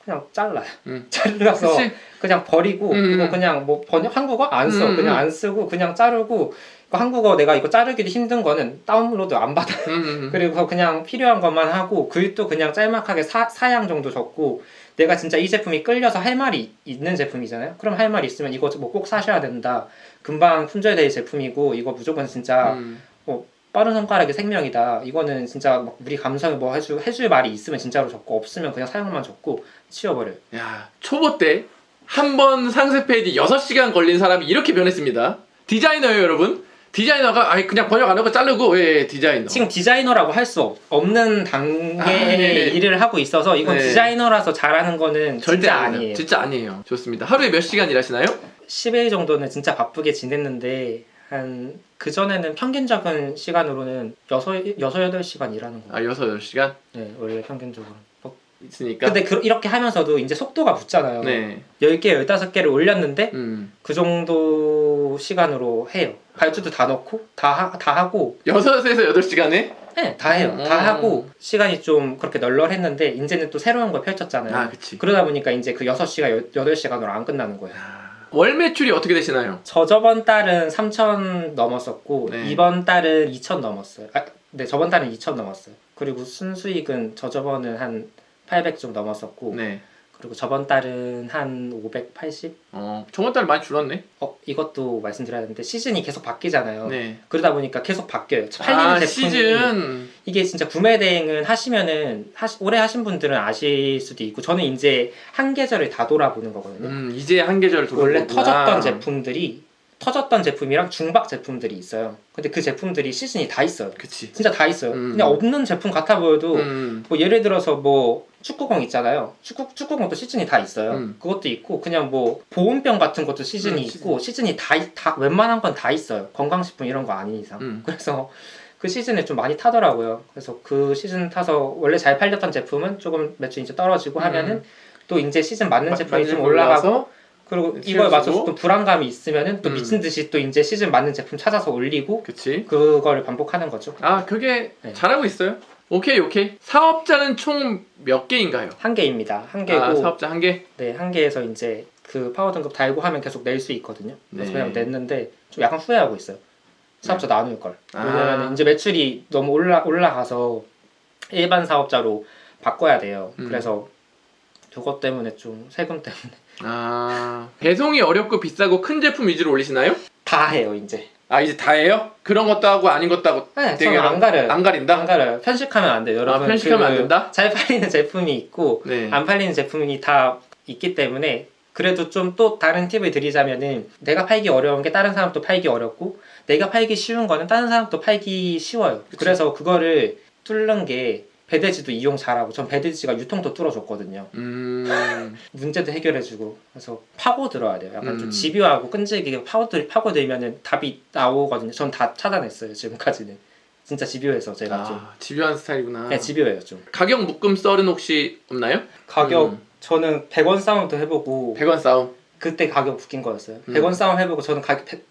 B: 그냥 잘라요. 잘라서
A: 그치?
B: 그냥 버리고 그거 그냥 뭐 번역 한국어 안 써. 그냥 안 쓰고 그냥 자르고 한국어 내가 이거 자르기도 힘든 거는 다운로드 안 받아요. 그리고 그냥 필요한 것만 하고 글도 그냥 짤막하게 사양 정도 적고 내가 진짜 이 제품이 끌려서 할 말이 있는 제품이잖아요. 그럼 할 말이 있으면 이거 뭐 꼭 사셔야 된다. 금방 품절될 제품이고 이거 무조건 진짜 빠른 손가락이 생명이다. 이거는 진짜 막 우리 감성에 뭐 해줄 말이 있으면 진짜로 적고 없으면 그냥 사용만 적고 치워버려요.
A: 야, 초보 때 한 번 상세 페이지 6시간 걸린 사람이 이렇게 변했습니다. 디자이너예요, 여러분. 디자이너가 그냥 번역 안 하고 자르고 디자이너.
B: 지금 디자이너라고 할 수 없는 단계의 일을 하고 있어서 이건 디자이너라서 잘하는 거는
A: 절대
B: 진짜 아니에요.
A: 진짜 아니에요. 좋습니다. 하루에 몇 시간 일하시나요?
B: 10일 정도는 진짜 바쁘게 지냈는데 그전에는 평균적인 시간으로는 8시간 일하는 거예요.
A: 6-8시간?
B: 네, 원래 평균적으로.
A: 있으니까.
B: 근데 이렇게 하면서도 이제 속도가 붙잖아요.
A: 네.
B: 10개, 15개를 올렸는데
A: 그
B: 그 정도 시간으로 해요. 발주도 다 넣고 다 하고
A: 6에서 8시간에?
B: 네, 다 해요. 다 하고 시간이 좀 그렇게 널널했는데 이제는 또 새로운 걸 펼쳤잖아요.
A: 그치.
B: 그러다 보니까 이제 그 6시간, 8시간으로 안 끝나는 거예요.
A: 월 매출이 어떻게 되시나요?
B: 저번 달은 3천 넘었었고
A: 네.
B: 이번 달은 2천 넘었어요. 네, 저번 달은 2천 넘었어요. 그리고 순수익은 저번은 한 800 좀 넘었었고
A: 네.
B: 그리고 저번 달은 한 580?
A: 저번 달 많이 줄었네.
B: 이것도 말씀드려야 되는데 시즌이 계속 바뀌잖아요.
A: 네.
B: 그러다 보니까 계속 바뀌어요. 팔리는 제품이
A: 시즌.
B: 이게 진짜 구매 대행은 하시면은 오래 하신 분들은 아실 수도 있고 저는 이제 한 계절을 다 돌아보는 거거든요.
A: 이제 한 계절
B: 원래 터졌던 제품이랑 중박 제품들이 있어요. 근데 그 제품들이 시즌이 다 있어요.
A: 그치.
B: 진짜 다 있어요. 그냥 없는 제품 같아 보여도 뭐 예를 들어서 뭐 축구공 있잖아요. 축구공도 시즌이 다 있어요. 그것도 있고 그냥 뭐 보온병 같은 것도 시즌이 있고 시즌이 다 웬만한 건 다 있어요. 건강식품 이런 거 아닌 이상. 그래서 그 시즌에 좀 많이 타더라고요. 그래서 그 시즌 타서 원래 잘 팔렸던 제품은 조금 매출이 이제 떨어지고 하면은 또 이제 시즌 맞는 제품이 좀 올라가고 그리고 이거에 맞춰서 또 불안감이 있으면은 또 미친 듯이 또 이제 시즌 맞는 제품 찾아서 올리고
A: 그치.
B: 그거를 반복하는 거죠.
A: 그게
B: 네.
A: 잘하고 있어요. 오케이. 사업자는 총 몇 개인가요?
B: 한 개입니다. 한 개고.
A: 사업자 한 개?
B: 네, 한 개에서 이제 그 파워 등급 달고 하면 계속 낼 수 있거든요. 그래서
A: 네.
B: 그냥 냈는데 좀 약간 후회하고 있어요. 사업자 나눌 걸.
A: 아.
B: 왜냐면 이제 매출이 너무 올라가서 일반 사업자로 바꿔야 돼요. 그래서 그것 때문에 좀 세금 때문에
A: 배송이 어렵고 비싸고 큰 제품 위주로 올리시나요?
B: 다 해요 이제.
A: 이제 다 해요? 그런 것도 하고 아닌 것도 하고.
B: 네,
A: 되게
B: 저는 안 가려요.
A: 안 가린다?
B: 안 가려요. 편식하면 안 돼요, 여러분.
A: 편식하면 안 된다?
B: 잘 팔리는 제품이 있고
A: 네.
B: 안 팔리는 제품이 다 있기 때문에 그래도 좀 또 다른 팁을 드리자면은 내가 팔기 어려운 게 다른 사람도 팔기 어렵고 내가 팔기 쉬운 거는 다른 사람도 팔기 쉬워요.
A: 그치.
B: 그래서 그거를 뚫는 게 배대지도 이용 잘하고 전 배대지가 유통도 뚫어줬거든요. 문제도 해결해주고 그래서 파고들어야 돼요. 약간 좀 집요하고 끈질기게 파고들면은 답이 나오거든요. 전 다 차단했어요 지금까지는. 진짜 집요해서 제가 좀.
A: 집요한 스타일이구나.
B: 네, 집요해요 좀.
A: 가격 묶음 썰은 혹시 없나요?
B: 가격 저는 100원 싸움도 해보고
A: 100원 싸움.
B: 그때 가격 웃긴 거였어요. 100원 싸움 해보고 저는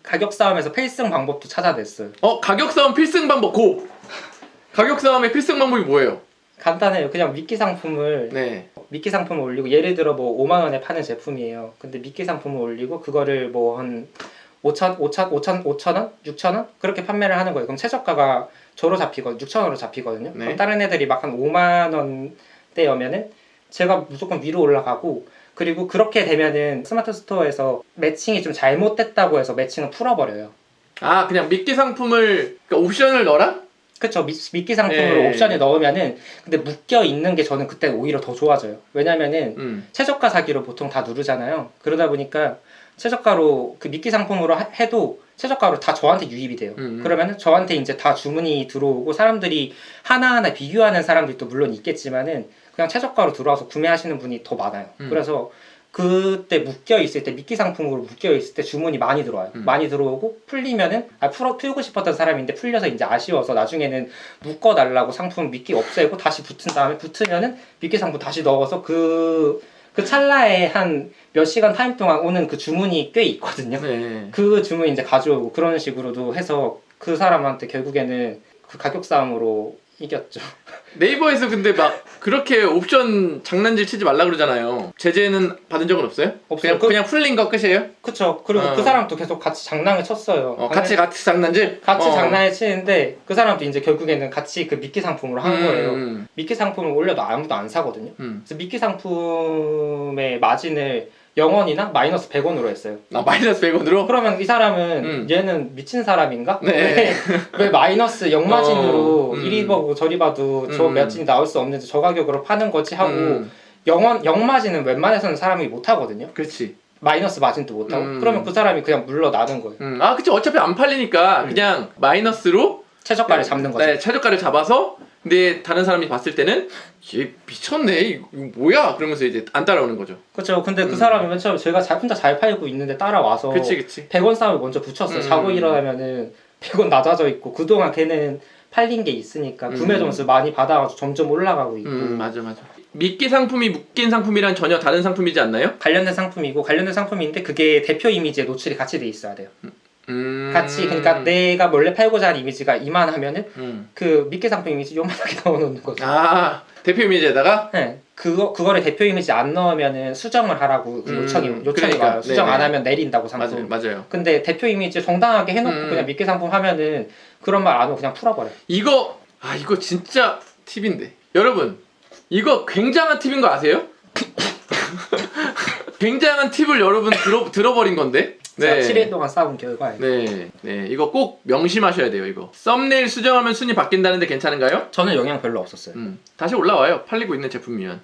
B: 가격 싸움에서 필승 방법도 찾아냈어요.
A: 가격 싸움 필승 방법 고! 가격 싸움의 필승 방법이 뭐예요?
B: 간단해요. 그냥 미끼 상품을 미끼 상품을 올리고 예를 들어 뭐 5만 원에 파는 제품이에요. 근데 미끼 상품을 올리고 그거를 뭐 한 5천 원? 6천 원? 그렇게 판매를 하는 거예요. 그럼 최저가가 저로 잡히거든요. 6천 원으로 잡히거든요. 그럼 다른 애들이 막 한 5만 원대여면은 제가 무조건 위로 올라가고 그리고 그렇게 되면은 스마트 스토어에서 매칭이 좀 잘못됐다고 해서 매칭을 풀어버려요.
A: 그냥 미끼 상품을 그러니까 옵션을 넣어라?
B: 그쵸. 미끼 상품으로 옵션을 넣으면은 근데 묶여 있는 게 저는 그때 오히려 더 좋아져요. 왜냐면은 최저가 사기로 보통 다 누르잖아요. 그러다 보니까 최저가로 그 미끼 상품으로 해도 최저가로 다 저한테 유입이 돼요. 그러면은 저한테 이제 다 주문이 들어오고 사람들이 하나하나 비교하는 사람들도 물론 있겠지만은 그냥 최저가로 들어와서 구매하시는 분이 더 많아요. 그래서 그때 묶여 있을 때 미끼 상품으로 묶여 있을 때 주문이 많이 들어와요. 많이 들어오고 풀리면은 풀고 싶었던 사람인데 풀려서 이제 아쉬워서 나중에는 묶어 달라고 상품 미끼 없애고 다시 붙은 다음에 붙으면은 미끼 상품 다시 넣어서 그 찰나에 한 몇 시간 타임 동안 오는 그 주문이 꽤 있거든요. 그 주문 이제 가져오고 그런 식으로도 해서 그 사람한테 결국에는 그 가격 싸움으로 이겼죠.
A: 네이버에서 근데 막 그렇게 옵션 장난질 치지 말라 그러잖아요. 제재는 받은 적은 없어요?
B: 없어요.
A: 그냥 풀린 거 끝이에요?
B: 그쵸. 그리고 그 사람도 계속 같이 장난을 쳤어요.
A: 같이 장난질?
B: 장난을 치는데 그 사람도 이제 결국에는 같이 그 미끼 상품으로 한 거예요. 미끼 상품을 올려도 아무도 안 사거든요. 그래서 미끼 상품의 마진을 0원이나 마이너스 100원으로 했어요.
A: 마이너스 100원으로?
B: 그러면 이 사람은 얘는 미친 사람인가? 왜 마이너스 0마진으로 이리 보고 저리 봐도 저 마진이 나올 수 없는데 저 가격으로 파는 거지 하고 0마진은 웬만해서는 사람이 못 하거든요.
A: 그렇지.
B: 마이너스 마진도 못 하고 그러면 그 사람이 그냥 물러나는 거예요.
A: 그치. 어차피 안 팔리니까 그냥 마이너스로
B: 최저가를 잡는 거죠.
A: 네, 최저가를 잡아서 근데 다른 사람이 봤을 때는 얘 미쳤네 이거 뭐야 그러면서 이제 안 따라오는 거죠.
B: 그렇죠. 근데 그 사람이 맨 처음에 제가 혼자 잘 팔고 있는데 따라와서
A: 그치.
B: 100원 싸움을 먼저 붙였어요. 자고 일어나면은 100원 낮아져 있고 그동안 걔는 팔린 게 있으니까 구매 점수 많이 받아가지고 점점 올라가고 있고.
A: 맞아. 미끼 상품이 묶인 상품이랑 전혀 다른 상품이지 않나요?
B: 관련된 상품인데 그게 대표 이미지에 노출이 같이 돼 있어야 돼요. 같이 그러니까 내가 원래 팔고자 하는 이미지가 이만하면은 그 미끼 상품 이미지 요만하게 넣어놓는 거죠.
A: 대표 이미지에다가?
B: 네. 그거를 대표 이미지 안 넣으면은 수정을 하라고 그 요청이
A: 그러니까,
B: 와요. 수정
A: 네네.
B: 안 하면 내린다고 상품.
A: 맞아요.
B: 근데 대표 이미지 정당하게 해놓고 그냥 미끼 상품 하면은 그런 말 안 하고 그냥 풀어버려.
A: 이거 진짜 팁인데 여러분 이거 굉장한 팁인 거 아세요? 굉장한 팁을 여러분 들어버린 건데.
B: 제가 7일 동안 쌓은 결과예요.
A: 네, 이거 꼭 명심하셔야 돼요. 이거 썸네일 수정하면 순위 바뀐다는데 괜찮은가요?
B: 저는 영향 별로 없었어요.
A: 다시 올라와요. 팔리고 있는 제품이면.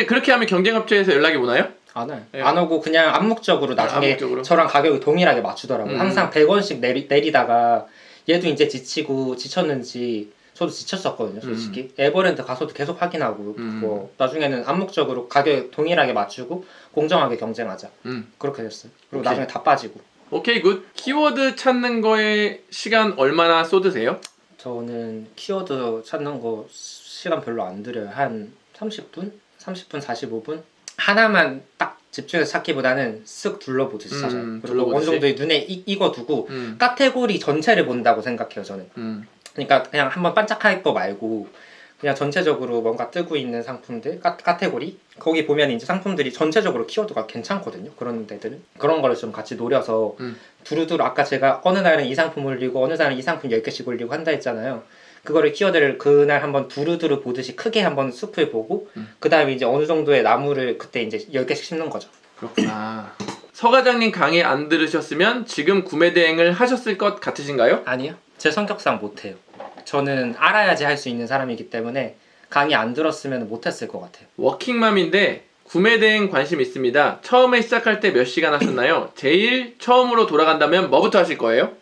A: 그렇게 하면 경쟁업체에서 연락이 오나요?
B: 안 와요.
A: 네.
B: 안 오고 그냥 암묵적으로 나중에
A: 암묵적으로?
B: 저랑 가격이 동일하게 맞추더라고요. 항상 100원씩 내리다가 얘도 이제 지쳤는지 저도 지쳤었거든요, 솔직히. 에버랜드 가서도 계속 확인하고 그거 나중에는 암묵적으로 가격 동일하게 맞추고 공정하게 경쟁하자. 그렇게 됐어요. 그리고
A: 오케이.
B: 나중에 다 빠지고.
A: 오케이 굿. 키워드 찾는 거에 시간 얼마나 쏟으세요?
B: 저는 키워드 찾는 거 시간 별로 안 들여요. 한 30분? 30분, 45분? 하나만 딱 집중해서 찾기보다는 쓱 둘러보듯이 찾아요. 그리고
A: 둘러보듯이?
B: 어느 정도 눈에 익어두고 카테고리 전체를 본다고 생각해요, 저는. 그러니까 그냥 한번 반짝할 거 말고 그냥 전체적으로 뭔가 뜨고 있는 상품들 카테고리 거기 보면 이제 상품들이 전체적으로 키워드가 괜찮거든요. 그런 데들은 그런 거를 좀 같이 노려서 두루두루 아까 제가 어느 날은 이 상품 올리고 어느 날은 이 상품 10개씩 올리고 한다 했잖아요. 그거를 키워드를 그날 한번 두루두루 보듯이 크게 한번 숲을 보고 그 다음에 이제 어느 정도의 나무를 그때 이제 10개씩 심는 거죠.
A: 그렇구나. 서 과장님 강의 안 들으셨으면 지금 구매 대행을 하셨을 것 같으신가요?
B: 아니요. 제 성격상 못해요. 저는 알아야지 할 수 있는 사람이기 때문에 강의 안 들었으면 못했을 것 같아요.
A: 워킹맘인데 구매 대행 관심 있습니다. 처음에 시작할 때 몇 시간 하셨나요? 제일 처음으로 돌아간다면 뭐부터 하실 거예요?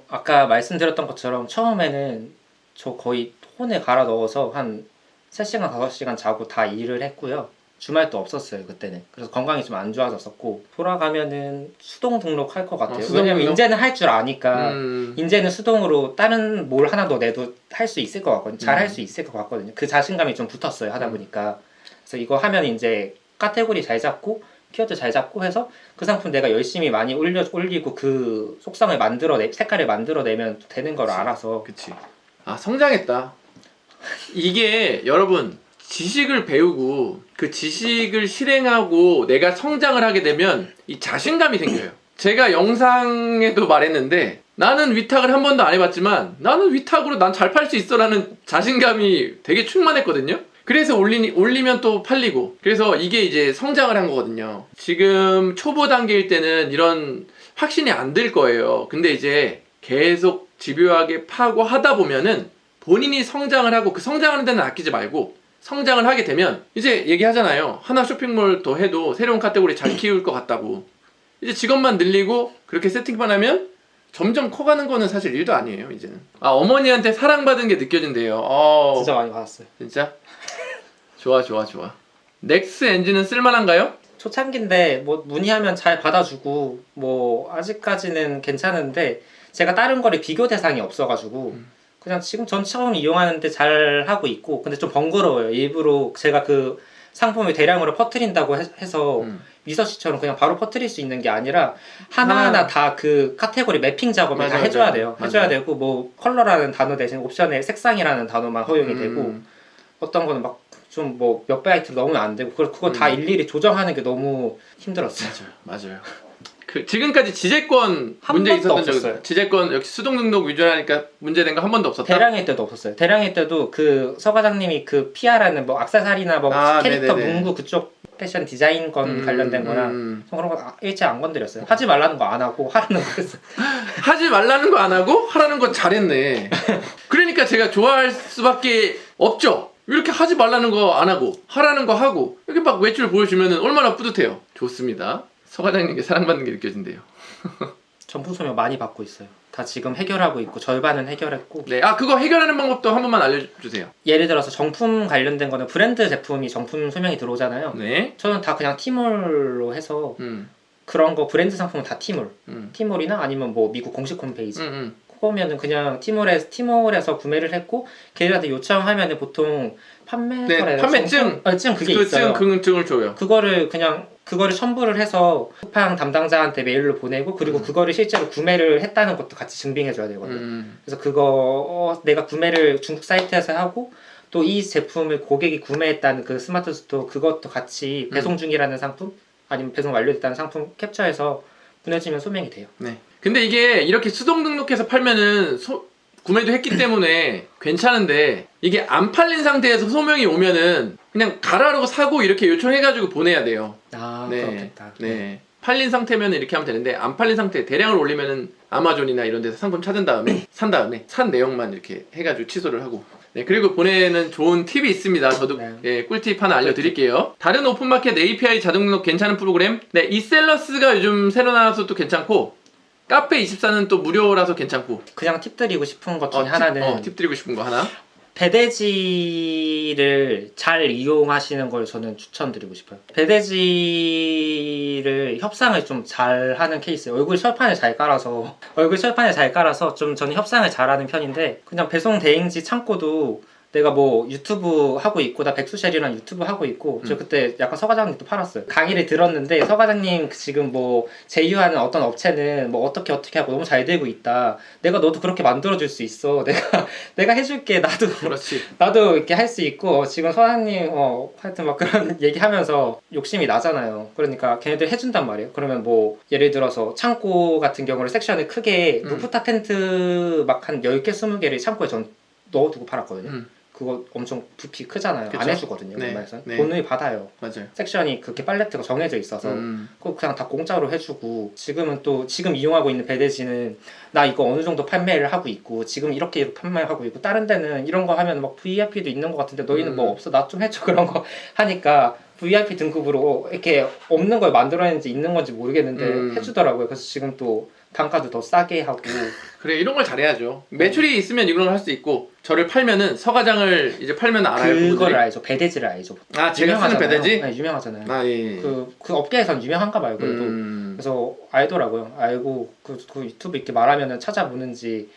B: 아까 말씀드렸던 것처럼 처음에는 저 거의 폰에 갈아 넣어서 한 3시간, 5시간 자고 다 일을 했고요. 주말도 없었어요, 그때는. 그래서 건강이 좀 안 좋아졌었고 돌아가면은 수동 등록할 것 같아요.
A: 수동
B: 왜냐면
A: 등록?
B: 이제는 할 줄 아니까 이제는 수동으로 다른 뭘 하나 더 내도 할 수 있을 것 같거든요. 잘 할 수 있을 것 같거든요. 그 자신감이 좀 붙었어요, 하다 보니까. 그래서 이거 하면 이제 카테고리 잘 잡고 키워드 잘 잡고 해서 그 상품 내가 열심히 많이 올리고 그 속성을 색깔을 만들어내면 되는 걸 알아서.
A: 그치. 성장했다. 이게 여러분 지식을 배우고 그 지식을 실행하고 내가 성장을 하게 되면 이 자신감이 생겨요. 제가 영상에도 말했는데 나는 위탁을 한 번도 안 해봤지만 나는 위탁으로 난 잘 팔 수 있어 라는 자신감이 되게 충만했거든요. 그래서 올리면 또 팔리고 그래서 이게 이제 성장을 한 거거든요. 지금 초보 단계일 때는 이런 확신이 안 들 거예요. 근데 이제 계속 집요하게 파고 하다 보면은 본인이 성장을 하고 그 성장하는 데는 아끼지 말고 성장을 하게 되면 이제 얘기하잖아요. 하나 쇼핑몰 더 해도 새로운 카테고리 잘 키울 것 같다고. 이제 직원만 늘리고 그렇게 세팅만 하면 점점 커가는 거는 사실 일도 아니에요, 이제는. 어머니한테 사랑받은 게 느껴진대요.
B: 진짜 많이 받았어요.
A: 진짜? 좋아. 넥스 엔진은 쓸만한가요?
B: 초창기인데 뭐 문의하면 잘 받아주고 뭐 아직까지는 괜찮은데 제가 다른 거를 비교 대상이 없어가지고 그냥 지금 전 처음 이용하는데 잘 하고 있고 근데 좀 번거로워요. 일부러 제가 그 상품을 대량으로 퍼뜨린다고 해서 미서씨처럼 그냥 바로 퍼뜨릴 수 있는 게 아니라 하나하나 다 그 카테고리 매핑 작업을 다 해줘야 돼요. 해줘야 되고 뭐 컬러라는 단어 대신 옵션에 색상이라는 단어만 허용이 되고 어떤 거는 막 좀 뭐 몇 바이트 넣으면 안 되고 그거 다 일일이 조정하는 게 너무 힘들었어요.
A: 맞아요. 그 지금까지 지재권
B: 한
A: 문제
B: 번도
A: 있었던 적
B: 없었어요.
A: 지재권 역시 수동 등록 위주라니까 문제된 거 한 번도 없었다.
B: 대량일 때도 없었어요. 대량일 때도 그 서 과장님이 그 피아라는 뭐 악세사리나 뭐 캐릭터
A: 네네네.
B: 문구 그쪽 패션 디자인권 관련된 거나 전 그런 거 일체 안 건드렸어요. 하지 말라는 거 안 하고 하라는 거 했어요.
A: 하지 말라는 거 안 하고 하라는 건 잘했네. 그러니까 제가 좋아할 수밖에 없죠. 이렇게 하지 말라는 거 안 하고 하라는 거 하고 이렇게 막 외출 보여주면 얼마나 뿌듯해요. 좋습니다. 서 과장님께 사랑받는 게 느껴진대요.
B: 정품 소명 많이 받고 있어요. 다 지금 해결하고 있고 절반은 해결했고.
A: 네, 그거 해결하는 방법도 한 번만 알려주세요.
B: 예를 들어서 정품 관련된 거는 브랜드 제품이 정품 소명이 들어오잖아요.
A: 네.
B: 저는 다 그냥 티몰로 해서 그런 거 브랜드 상품은 다 티몰. 티몰이나 아니면 뭐 미국 공식 홈페이지. 그거면은 그냥 티몰에서 구매를 했고 걔들한테 요청하면은 보통 판매증 그게 있어요.
A: 증을 줘요.
B: 그거를 첨부를 해서 쿠팡 담당자한테 메일로 보내고 그리고 그거를 실제로 구매를 했다는 것도 같이 증빙해 줘야 되거든요. 그래서 그거 내가 구매를 중국 사이트에서 하고 또 이 제품을 고객이 구매했다는 그 스마트 스토어 그것도 같이 배송 중이라는 상품 아니면 배송 완료됐다는 상품 캡처해서 보내주면 소명이 돼요.
A: 네. 근데 이게 이렇게 수동 등록해서 팔면은 구매도 했기 때문에 괜찮은데 이게 안 팔린 상태에서 소명이 오면은 그냥 가라로 사고 이렇게 요청해가지고 보내야 돼요.
B: 아,
A: 네.
B: 그렇겠다.
A: 네. 팔린 상태면 이렇게 하면 되는데 안 팔린 상태 대량을 올리면은 아마존이나 이런 데서 상품 찾은 다음에 산 다음에 산 내용만 이렇게 해가지고 취소를 하고 네, 그리고 보내는 좋은 팁이 있습니다. 저도
B: 네.
A: 예, 꿀팁 하나 알려드릴게요. 다른 오픈마켓 API 자동 등록 괜찮은 프로그램 네, 이셀러스가 요즘 새로 나와서 또 괜찮고 카페24는 또 무료라서 괜찮고
B: 그냥 팁 드리고 싶은 것 중에 하나는
A: 팁 드리고 싶은 거 하나
B: 배대지를 잘 이용하시는 걸 저는 추천드리고 싶어요. 배대지를 협상을 좀 잘하는 케이스예요. 얼굴 철판을 잘 깔아서 좀 저는 협상을 잘하는 편인데 그냥 배송 대행지 창고도 내가 뭐 유튜브 하고 있고 나 백수쉘이랑 유튜브 하고 있고 저 그때 약간 서 과장님도 팔았어요. 강의를 들었는데 서 과장님 지금 뭐 제휴하는 어떤 업체는 뭐 어떻게 하고 너무 잘 되고 있다. 내가 너도 그렇게 만들어줄 수 있어. 내가 해줄게.
A: 그렇지.
B: 나도 이렇게 할 수 있고 지금 서 과장님 하여튼 막 그런 얘기하면서 욕심이 나잖아요. 그러니까 걔네들 해준단 말이에요. 그러면 뭐 예를 들어서 창고 같은 경우를 섹션을 크게 루프탑 텐트 막 한 10개 20개를 창고에 전 넣어두고 팔았거든요. 그거 엄청 부피 크잖아요.
A: 그쵸?
B: 안 해주거든요.
A: 네.
B: 웬만해서는.
A: 네.
B: 돈을 받아요.
A: 맞아요.
B: 섹션이 그렇게 팔레트가 정해져 있어서 그거 그냥 다 공짜로 해주고 지금 이용하고 있는 배대지는 나 이거 어느 정도 판매를 하고 있고 지금 이렇게 판매하고 있고 다른 데는 이런 거 하면 막 VIP도 있는 것 같은데 너희는 뭐 없어? 나 좀 해줘. 그런 거 하니까 VIP 등급으로 이렇게 없는 걸 만들어냈는지 있는 건지 모르겠는데 해주더라고요. 그래서 지금 또 단가도 더 싸게 하고
A: 그래 이런 걸 잘해야죠. 매출이 있으면 이런 걸 할 수 있고 저를 팔면은 서과장을 이제 팔면 알아요.
B: 그거를
A: 분들이?
B: 알죠. 배대지를 알죠.
A: 아 제가 쓰는 배대지?
B: 네, 유명하잖아요.
A: 아 예.
B: 그 업계에선 유명한가 봐요. 그래도 그래서 알더라고요. 알고 그 유튜브 이렇게 말하면은 찾아보는지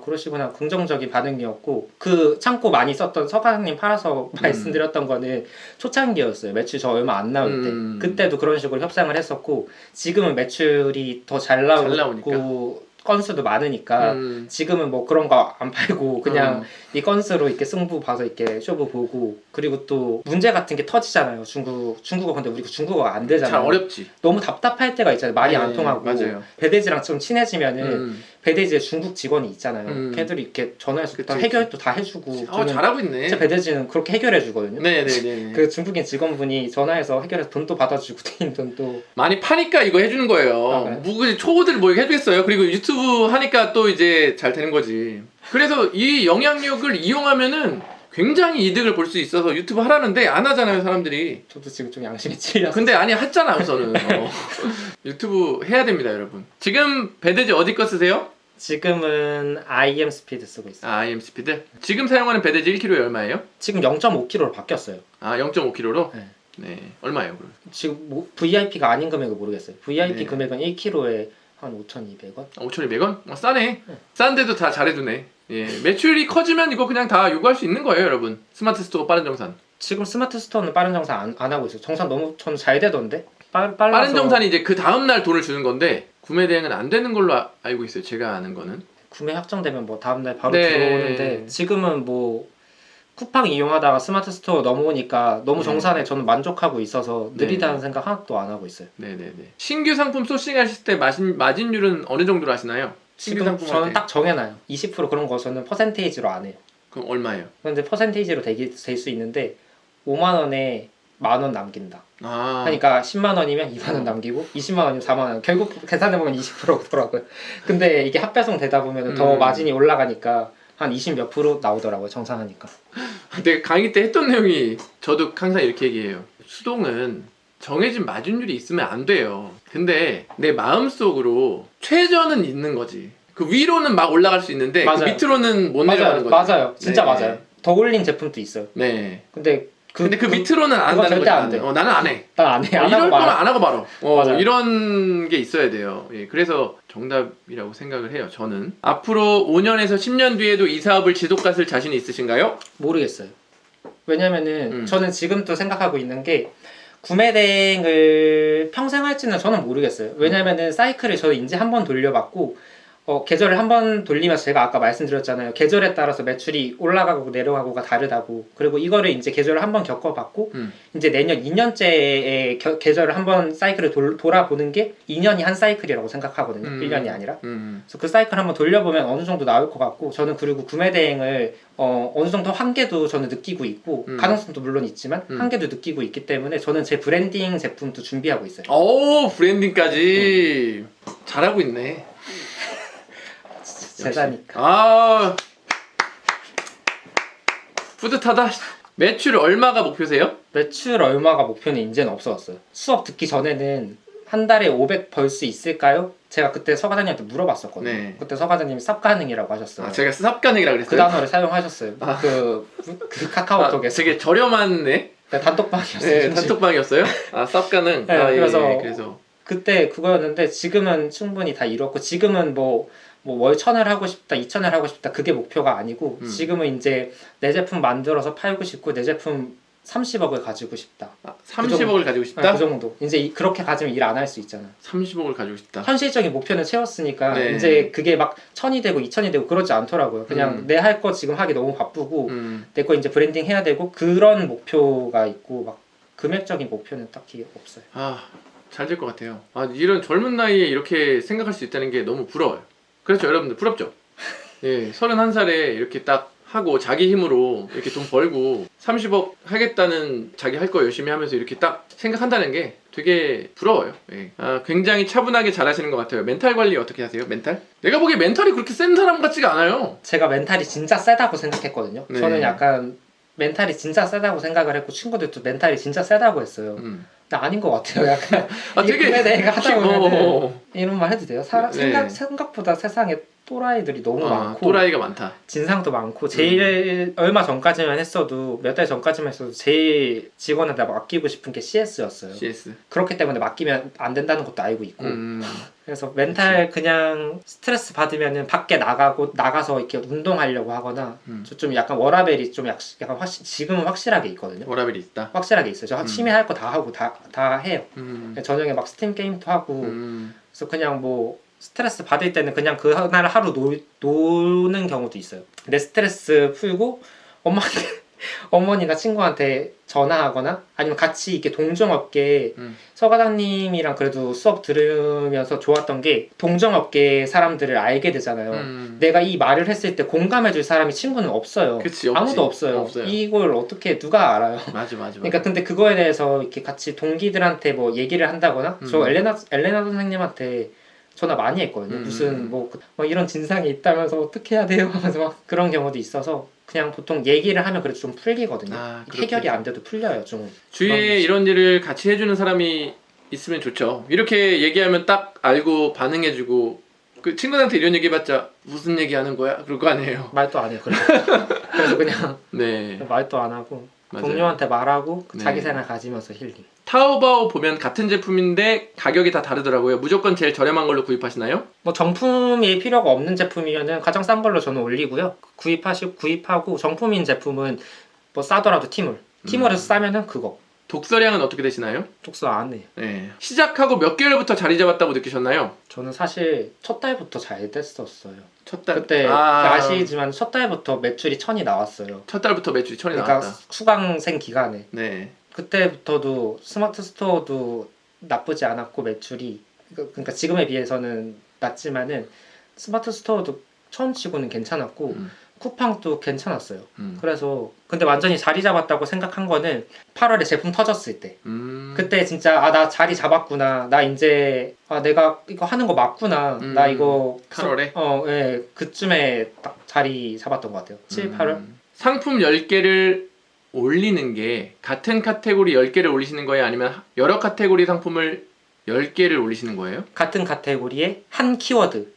B: 그러시구나. 긍정적인 반응이었고 그 창고 많이 썼던 서가님 팔아서 말씀드렸던 거는 초창기였어요. 매출 저 얼마 안 나올 때 그때도 그런 식으로 협상을 했었고 지금은 매출이 더 잘 나오고 건수도 많으니까 지금은 뭐 그런 거 안 팔고 그냥 이 건수로 이렇게 승부 봐서 이렇게 쇼부 보고 그리고 또 문제 같은 게 터지잖아요. 중국어 근데 우리가 중국어가 안 되잖아요.
A: 잘 어렵지.
B: 너무 답답할 때가 있잖아요. 말이 안 통하고
A: 맞아요.
B: 배대지랑 좀 친해지면은 배대지에 중국 직원이 있잖아요. 걔들이 이렇게 전화해서 다 해결도 다 해주고
A: 잘하고 있네.
B: 진짜 배대지는 그렇게 해결해 주거든요.
A: 네네네.
B: 그 중국인 직원분이 전화해서 해결해서 돈도 받아주고 대인 돈도
A: 많이 파니까 이거 해주는 거예요.
B: 그래?
A: 뭐 초보들 뭐 해주겠어요. 그리고 유튜브 하니까 또 이제 잘 되는 거지. 그래서 이 영향력을 이용하면은 굉장히 이득을 볼 수 있어서 유튜브 하라는데 안 하잖아요 사람들이.
B: 저도 지금 좀 양심이 찔려서
A: 근데 아니 했잖아 우선은. 유튜브 해야 됩니다 여러분. 지금 배대지 어디 거 쓰세요?
B: 지금은 IM 스피드 쓰고 있어요.
A: IM 스피드? 지금 사용하는 배대지 1kg에 얼마예요?
B: 지금 0.5kg로 바뀌었어요.
A: 0.5kg로?
B: 네.
A: 네. 얼마예요 그럼?
B: 지금 뭐 VIP가 아닌 금액을 모르겠어요. VIP
A: 네.
B: 금액은 1kg에 한 5,200원?
A: 5,200원? 싸네. 싼데도 다 잘해주네. 예. 매출이 커지면 이거 그냥 다 요구할 수 있는 거예요 여러분. 스마트 스토어 빠른 정산.
B: 지금 스마트 스토어는 빠른 정산 안 하고 있어요. 정산 너무 전 잘 되던데? 빨라서
A: 빠른 정산이 이제 그 다음날 돈을 주는 건데 구매 대행은 안 되는 걸로 알고 있어요. 제가 아는 거는.
B: 구매 확정되면 뭐 다음날 바로
A: 네.
B: 들어오는데 지금은 뭐 쿠팡 이용하다가 스마트 스토어 넘어오니까 너무 정산에 저는 만족하고 있어서 느리다는 생각 하나도 안 하고 있어요.
A: 네네네. 신규 상품 소싱하실 때 마진율은 어느 정도로 하시나요? 신규
B: 지금
A: 상품
B: 저는 딱 정해놔요. 20% 그런 거 저는 퍼센테이지로 안 해요.
A: 그럼 얼마예요?
B: 그런데 퍼센테이지로 될 수 있는데 5만 원에 10,000원 남긴다.
A: 아.
B: 그러니까 10만 원이면 2만 원 남기고 20만 원이면 4만 원. 결국 계산해 보면 20%더라고요. 근데 이게 합배송 되다 보면 더 마진이 올라가니까 한 20 몇 프로 나오더라고요. 정산하니까.
A: 근데 강의 때 했던 내용이 저도 항상 이렇게 얘기해요. 수동은 정해진 마진율이 있으면 안 돼요. 근데 내 마음속으로 최저는 있는 거지. 그 위로는 막 올라갈 수 있는데 그 밑으로는 못 내려가는 거지.
B: 맞아요. 진짜
A: 네.
B: 맞아요. 더 올린 제품도 있어요.
A: 네.
B: 근데
A: 그 밑으로는 안 한다는
B: 절대
A: 거지.
B: 안 돼.
A: 나는 안 해.
B: 난 안 해. 안
A: 이럴
B: 하고
A: 거면
B: 말아.
A: 안 하고 말어.
B: 맞아요.
A: 이런 게 있어야 돼요. 예, 그래서 정답이라고 생각을 해요. 저는 앞으로 5년에서 10년 뒤에도 이 사업을 지속하실 자신이 있으신가요?
B: 모르겠어요. 왜냐면은 저는 지금도 생각하고 있는 게 구매 대행을 평생 할지는 저는 모르겠어요. 왜냐면은 사이클을 저는 이제 한 번 돌려봤고 계절을 한 번 돌리면서 제가 아까 말씀드렸잖아요. 계절에 따라서 매출이 올라가고 내려가고가 다르다고. 그리고 이거를 이제 계절을 한 번 겪어봤고 이제 내년 2년째의 계절을 한 번 사이클을 돌아보는 게 2년이 한 사이클이라고 생각하거든요. 1년이 아니라. 그래서 그 사이클 한번 돌려보면 어느 정도 나올 것 같고 저는 그리고 구매 대행을 어느 정도 한계도 저는 느끼고 있고 가능성도 물론 있지만 한계도 느끼고 있기 때문에 저는 제 브랜딩 제품도 준비하고 있어요.
A: 오, 브랜딩까지 잘하고 있네.
B: 제자니까.
A: 아, 뿌듯하다. 매출 얼마가 목표세요?
B: 매출 얼마가 목표는 이제는 없어졌어요. 수업 듣기 전에는 한 달에 500 벌 수 있을까요? 제가 그때 서 과장님한테 물어봤었거든요.
A: 네.
B: 그때 서 과장님이 쌉 가능이라고 하셨어요.
A: 아, 제가 쌉가능이라고 그랬어요.
B: 그 단어를 사용하셨어요. 그 카카오톡에서.
A: 되게 저렴한 네?
B: 네, 단톡방이었어요.
A: 네, 단톡방이었어요? 아, 쌉가능?
B: 네,
A: 아,
B: 그래서
A: 예, 그래서
B: 그때 그거였는데 지금은 충분히 다 이뤘고 지금은 뭐 월 1000을 하고 싶다, 2000을 하고 싶다 그게 목표가 아니고 지금은 이제 내 제품 만들어서 팔고 싶고 내 제품 30억을 가지고 싶다.
A: 아, 30억을 가지고 싶다?
B: 그 정도. 이제 그렇게 가지면 일 안 할 수 있잖아.
A: 30억을 가지고 싶다.
B: 현실적인 목표는 채웠으니까
A: 네.
B: 이제 그게 막 1000이 되고 2000이 되고 그러지 않더라고요. 그냥 내 할 거 지금 하기 너무 바쁘고 내 거 이제 브랜딩 해야 되고 그런 목표가 있고 막 금액적인 목표는 딱히 없어요.
A: 아, 잘 될 것 같아요. 아, 이런 젊은 나이에 이렇게 생각할 수 있다는 게 너무 부러워요. 그렇죠, 여러분들 부럽죠? 예, 31살에 이렇게 딱 하고 자기 힘으로 이렇게 돈 벌고 30억 하겠다는 자기 할 거 열심히 하면서 이렇게 딱 생각한다는 게 되게 부러워요. 예. 아, 굉장히 차분하게 잘 하시는 것 같아요. 멘탈 관리 어떻게 하세요? 멘탈? 내가 보기에 멘탈이 그렇게 센 사람 같지가 않아요.
B: 제가 멘탈이 진짜 세다고 생각했거든요.
A: 네.
B: 저는 약간 멘탈이 진짜 세다고 생각을 했고 친구들도 멘탈이 진짜 세다고 했어요. 근데 아닌 것 같아요. 약간
A: 아,
B: 이게
A: 되게
B: 내가 하다 보면은
A: 네.
B: 이런 말 해도 돼요? 생각보다 세상에 또라이들이 너무 많고
A: 또라이가 많다.
B: 진상도 많고 제일 얼마 전까지만 했어도 몇 달 전까지만 했어도 제일 직원한테 맡기고 싶은 게 CS였어요.
A: CS.
B: 그렇기 때문에 맡기면 안 된다는 것도 알고 있고 그래서 멘탈 그냥 스트레스 받으면은 밖에 나가서 이렇게 운동하려고 하거나 좀 약간 워라밸이 좀 약간 지금은 확실하게 있거든요.
A: 워라벨이 있다.
B: 확실하게 있어요. 저 취미 할 거 다 하고 다 해요. 저녁에 막 스팀 게임도 하고 그래서 그냥 뭐 스트레스 받을 때는 그냥 그 날 하루 노는 경우도 있어요. 내 스트레스 풀고 어머니나 친구한테 전화하거나 아니면 같이 이렇게 동종업계 서 과장님이랑 그래도 수업 들으면서 좋았던 게 동종업계 사람들을 알게 되잖아요. 내가 이 말을 했을 때 공감해줄 사람이 친구는 없어요.
A: 그치,
B: 아무도 없어요. 이걸 어떻게 누가 알아요?
A: 맞아.
B: 그러니까 근데 그거에 대해서 이렇게 같이 동기들한테 뭐 얘기를 한다거나 저 엘레나 선생님한테 전화 많이 했거든요. 무슨 뭐 이런 진상이 있다면서 어떻게 해야 돼요? 하면서 막 그런 경우도 있어서 그냥 보통 얘기를 하면 그래도 좀 풀리거든요.
A: 아,
B: 해결이 안 돼도 풀려요. 좀
A: 주위에 이런 일을 같이 해주는 사람이 있으면 좋죠. 이렇게 얘기하면 딱 알고 반응해주고 그 친구들한테 이런 얘기해봤자 무슨 얘기하는 거야? 그럴 거 아니에요.
B: 말도 안 해요. 그래서 그냥
A: 네.
B: 말도 안 하고
A: 맞아요.
B: 동료한테 말하고
A: 네.
B: 자기 생활 가지면서 힐링.
A: 타오바오 보면 같은 제품인데 가격이 다 다르더라고요. 무조건 제일 저렴한 걸로 구입하시나요?
B: 뭐 정품이 필요가 없는 제품이면은 가장 싼 걸로 저는 올리고요. 구입하고 정품인 제품은 뭐 싸더라도 티몰에서 싸면은 그거.
A: 독서량은 어떻게 되시나요?
B: 독서 안 해요.
A: 네. 시작하고 몇 개월부터 자리 잡았다고 느끼셨나요?
B: 저는 사실 첫 달부터 잘 됐었어요.
A: 첫 달.
B: 그때 아시지만 첫 달부터 매출이 1000이 나왔어요.
A: 첫 달부터 매출이 1000이
B: 그러니까
A: 나왔다.
B: 수강생 기간에.
A: 네.
B: 그때부터도 스마트 스토어도 나쁘지 않았고 매출이 그러니까 지금에 비해서는 낮지만은 스마트 스토어도 처음 치고는 괜찮았고 쿠팡도 괜찮았어요. 그래서 근데 완전히 자리 잡았다고 생각한 거는 8월에 제품 터졌을 때 그때 진짜 나 자리 잡았구나, 나 이제 내가 이거 하는 거 맞구나, 나 이거
A: 8월에?
B: 예, 그쯤에 딱 자리 잡았던 것 같아요. 7, 8월.
A: 상품 10개를 올리는 게 같은 카테고리 10개를 올리시는 거예요? 아니면 여러 카테고리 상품을 10개를 올리시는 거예요?
B: 같은 카테고리에 한 키워드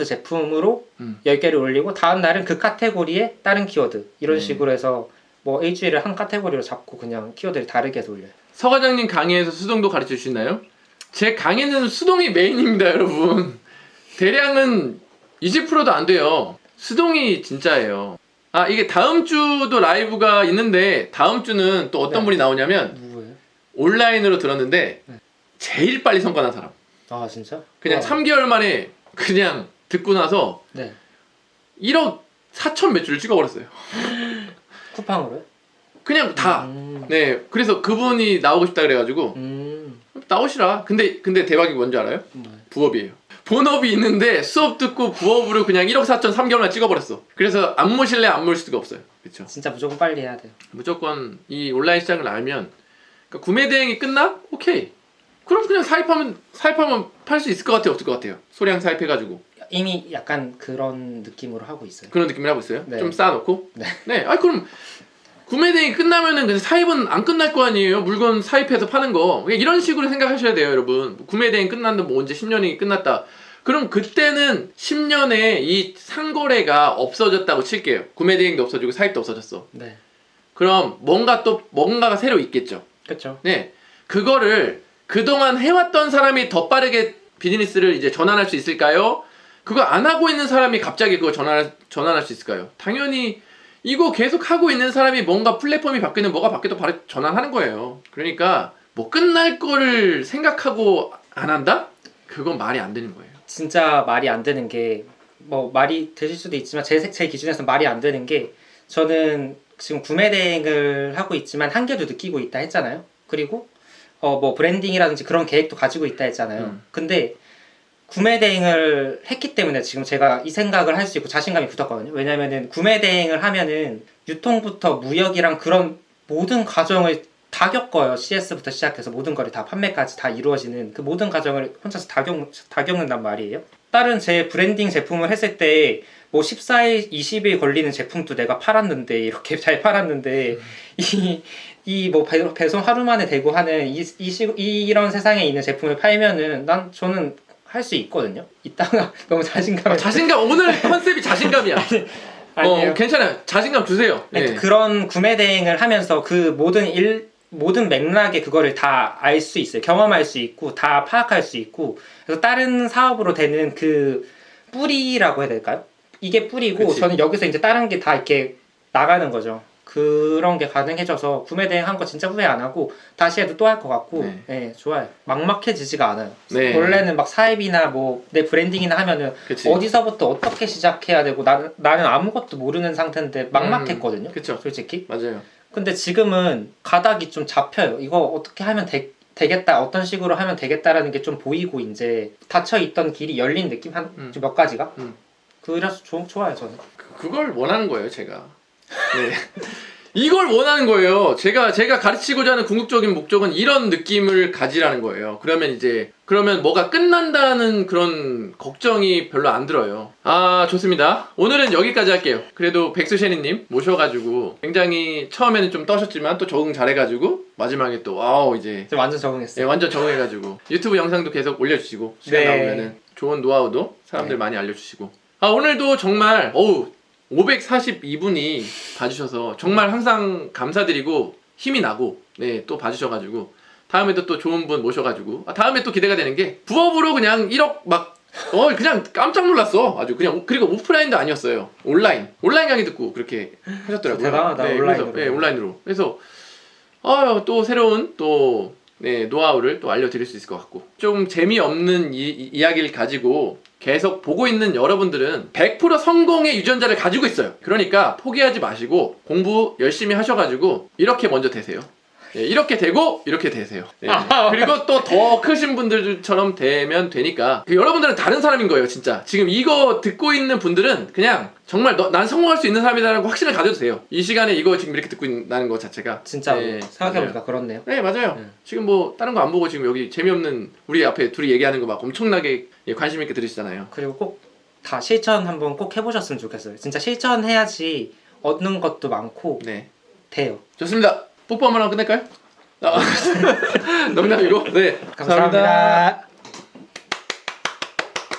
B: 제품으로 10개를 올리고 다음 날은 그 카테고리에 다른 키워드 이런 식으로 해서 뭐 일주일에 한 카테고리로 잡고 그냥 키워드를 다르게 해서 올려요.
A: 서 과장님 강의에서 수동도 가르쳐 주시나요? 제 강의는 수동이 메인입니다, 여러분. 대량은 20%도 안 돼요. 수동이 진짜예요. 이게 다음 주도 라이브가 있는데 다음 주는 또 어떤 분이 나오냐면
B: 누구예요?
A: 온라인으로 들었는데 제일 빨리 성과난 사람.
B: 진짜?
A: 그냥 3개월 만에 그냥 듣고 나서
B: 네.
A: 1억 4천 몇 줄을 찍어버렸어요.
B: 쿠팡으로요?
A: 그냥 다. 네, 그래서 그분이 나오고 싶다 그래가지고 나오시라. 근데 대박이 뭔지 알아요? 부업이에요. 본업이 있는데 수업 듣고 부업으로 그냥 1억 4천 3개월만 찍어버렸어. 그래서 안 모실래 안 모실 수가 없어요. 그렇죠?
B: 진짜 무조건 빨리 해야 돼요.
A: 무조건 이 온라인 시장을 알면, 그러니까 구매 대행이 끝나? 오케이. 그럼 그냥 사입하면 팔 수 있을 것 같아요, 없을 것 같아요? 소량 사입해가지고.
B: 이미 약간 그런 느낌으로 하고 있어요.
A: 그런 느낌을 하고 있어요?
B: 네.
A: 좀 쌓아놓고?
B: 네.
A: 네. 아, 그럼 구매 대행이 끝나면은 그냥 사입은 안 끝날 거 아니에요? 물건 사입해서 파는 거. 그냥 이런 식으로 생각하셔야 돼요, 여러분. 구매 대행 끝났는데 뭐 언제 10년이 끝났다. 그럼 그때는 10년에 이 상거래가 없어졌다고 칠게요. 구매 대행도 없어지고 사입도 없어졌어.
B: 네.
A: 그럼 뭔가가 새로 있겠죠.
B: 그렇죠.
A: 네. 그거를 그동안 해왔던 사람이 더 빠르게 비즈니스를 이제 전환할 수 있을까요? 그거 안 하고 있는 사람이 갑자기 그거 전환할 수 있을까요? 당연히 이거 계속 하고 있는 사람이 뭔가 플랫폼이 바뀌는 뭐가 바뀌어도 바로 전환하는 거예요. 그러니까 뭐 끝날 거를 생각하고 안 한다? 그건 말이 안 되는 거예요.
B: 진짜 말이 안 되는 게, 뭐 말이 되실 수도 있지만 제 기준에서 말이 안 되는 게, 저는 지금 구매 대행을 하고 있지만 한계도 느끼고 있다 했잖아요. 그리고 뭐 브랜딩이라든지 그런 계획도 가지고 있다 했잖아요. 근데 구매 대행을 했기 때문에 지금 제가 이 생각을 할 수 있고 자신감이 붙었거든요. 왜냐면은 구매 대행을 하면은 유통부터 무역이랑 그런 모든 과정을 다 겪어요. CS부터 시작해서 모든 거를 다 판매까지 다 이루어지는 그 모든 과정을 혼자서 다 겪는단 말이에요. 다른 제 브랜딩 제품을 했을 때 뭐 14일, 20일 걸리는 제품도 내가 팔았는데, 이렇게 잘 팔았는데, 이 뭐 배송 하루 만에 되고 하는 이런 세상에 있는 제품을 팔면은 저는 할 수 있거든요. 이따가 너무 자신감.
A: 오늘 컨셉이 자신감이야.
B: 아니에요.
A: 괜찮아요. 자신감 주세요. 네.
B: 그런 구매 대행을 하면서 그 모든 맥락에 그거를 다 알 수 있어요. 경험할 수 있고 다 파악할 수 있고, 그래서 다른 사업으로 되는 그 뿌리라고 해야 될까요? 이게 뿌리고,
A: 그치.
B: 저는 여기서 이제 다른 게 다 이렇게 나가는 거죠. 그런 게 가능해져서 구매 대행 한 거 진짜 후회 안 하고 다시 해도 또 할 것 같고,
A: 네.
B: 네, 좋아요. 막막해지지가 않아요.
A: 네.
B: 원래는 막 사입이나 뭐 내 브랜딩이나 하면은
A: 그치.
B: 어디서부터 어떻게 시작해야 되고, 나는 아무것도 모르는 상태인데 막막했거든요.
A: 그쵸.
B: 솔직히.
A: 맞아요.
B: 근데 지금은 가닥이 좀 잡혀요. 이거 어떻게 하면 되겠다, 어떤 식으로 하면 되겠다라는 게 좀 보이고, 이제 닫혀있던 길이 열린 느낌? 좀 몇 가지가? 그래서 좋아요, 저는.
A: 그걸 원하는 거예요, 제가. 네. 이걸 원하는 거예요. 제가 가르치고자 하는 궁극적인 목적은 이런 느낌을 가지라는 거예요. 그러면 뭐가 끝난다는 그런 걱정이 별로 안 들어요. 아, 좋습니다. 오늘은 여기까지 할게요. 그래도 백수셰니님 모셔가지고 굉장히 처음에는 좀 떠셨지만 또 적응 잘해가지고 마지막에 또 이제
B: 완전 적응했어요.
A: 네, 완전 적응해가지고 유튜브 영상도 계속 올려주시고 시간
B: 네.
A: 나오면은 좋은 노하우도 사람들 많이 알려주시고, 오늘도 정말 542분이 봐주셔서 정말 항상 감사드리고 힘이 나고, 네, 또 봐주셔가지고 다음에도 또 좋은 분 모셔가지고, 다음에 또 기대가 되는 게 부업으로 그냥 1억 막 그냥 깜짝 놀랐어. 아주 그냥. 그리고 오프라인도 아니었어요. 온라인 강의 듣고 그렇게 하셨더라고요.
B: 대단하다.
A: 네,
B: 온라인으로.
A: 그래서, 네, 온라인으로. 그래서 또 새로운 노하우를 또 알려드릴 수 있을 것 같고, 좀 재미없는 이야기를 가지고 계속 보고 있는 여러분들은 100% 성공의 유전자를 가지고 있어요. 그러니까 포기하지 마시고 공부 열심히 하셔가지고 이렇게 먼저 되세요. 네, 이렇게 되고 이렇게 되세요. 네. 그리고 또 더 크신 분들처럼 되면 되니까, 여러분들은 다른 사람인 거예요. 진짜 지금 이거 듣고 있는 분들은 그냥 정말 난 성공할 수 있는 사람이라는 거 확신을 가져도 돼요. 이 시간에 이거 지금 이렇게 듣고 있다는 거 자체가
B: 진짜
A: 네,
B: 생각해보니까 그렇네요.
A: 네, 맞아요. 지금 뭐 다른 거 안 보고 지금 여기 재미없는 우리 앞에 둘이 얘기하는 거 막 엄청나게 관심 있게 들으시잖아요.
B: 그리고 꼭 다 실천 한번 꼭 해보셨으면 좋겠어요. 진짜 실천해야지 얻는 것도 많고
A: 네,
B: 돼요.
A: 좋습니다. 뽀뽀 한번 하고 끝낼까요? 농담이고. 네,
B: 감사합니다.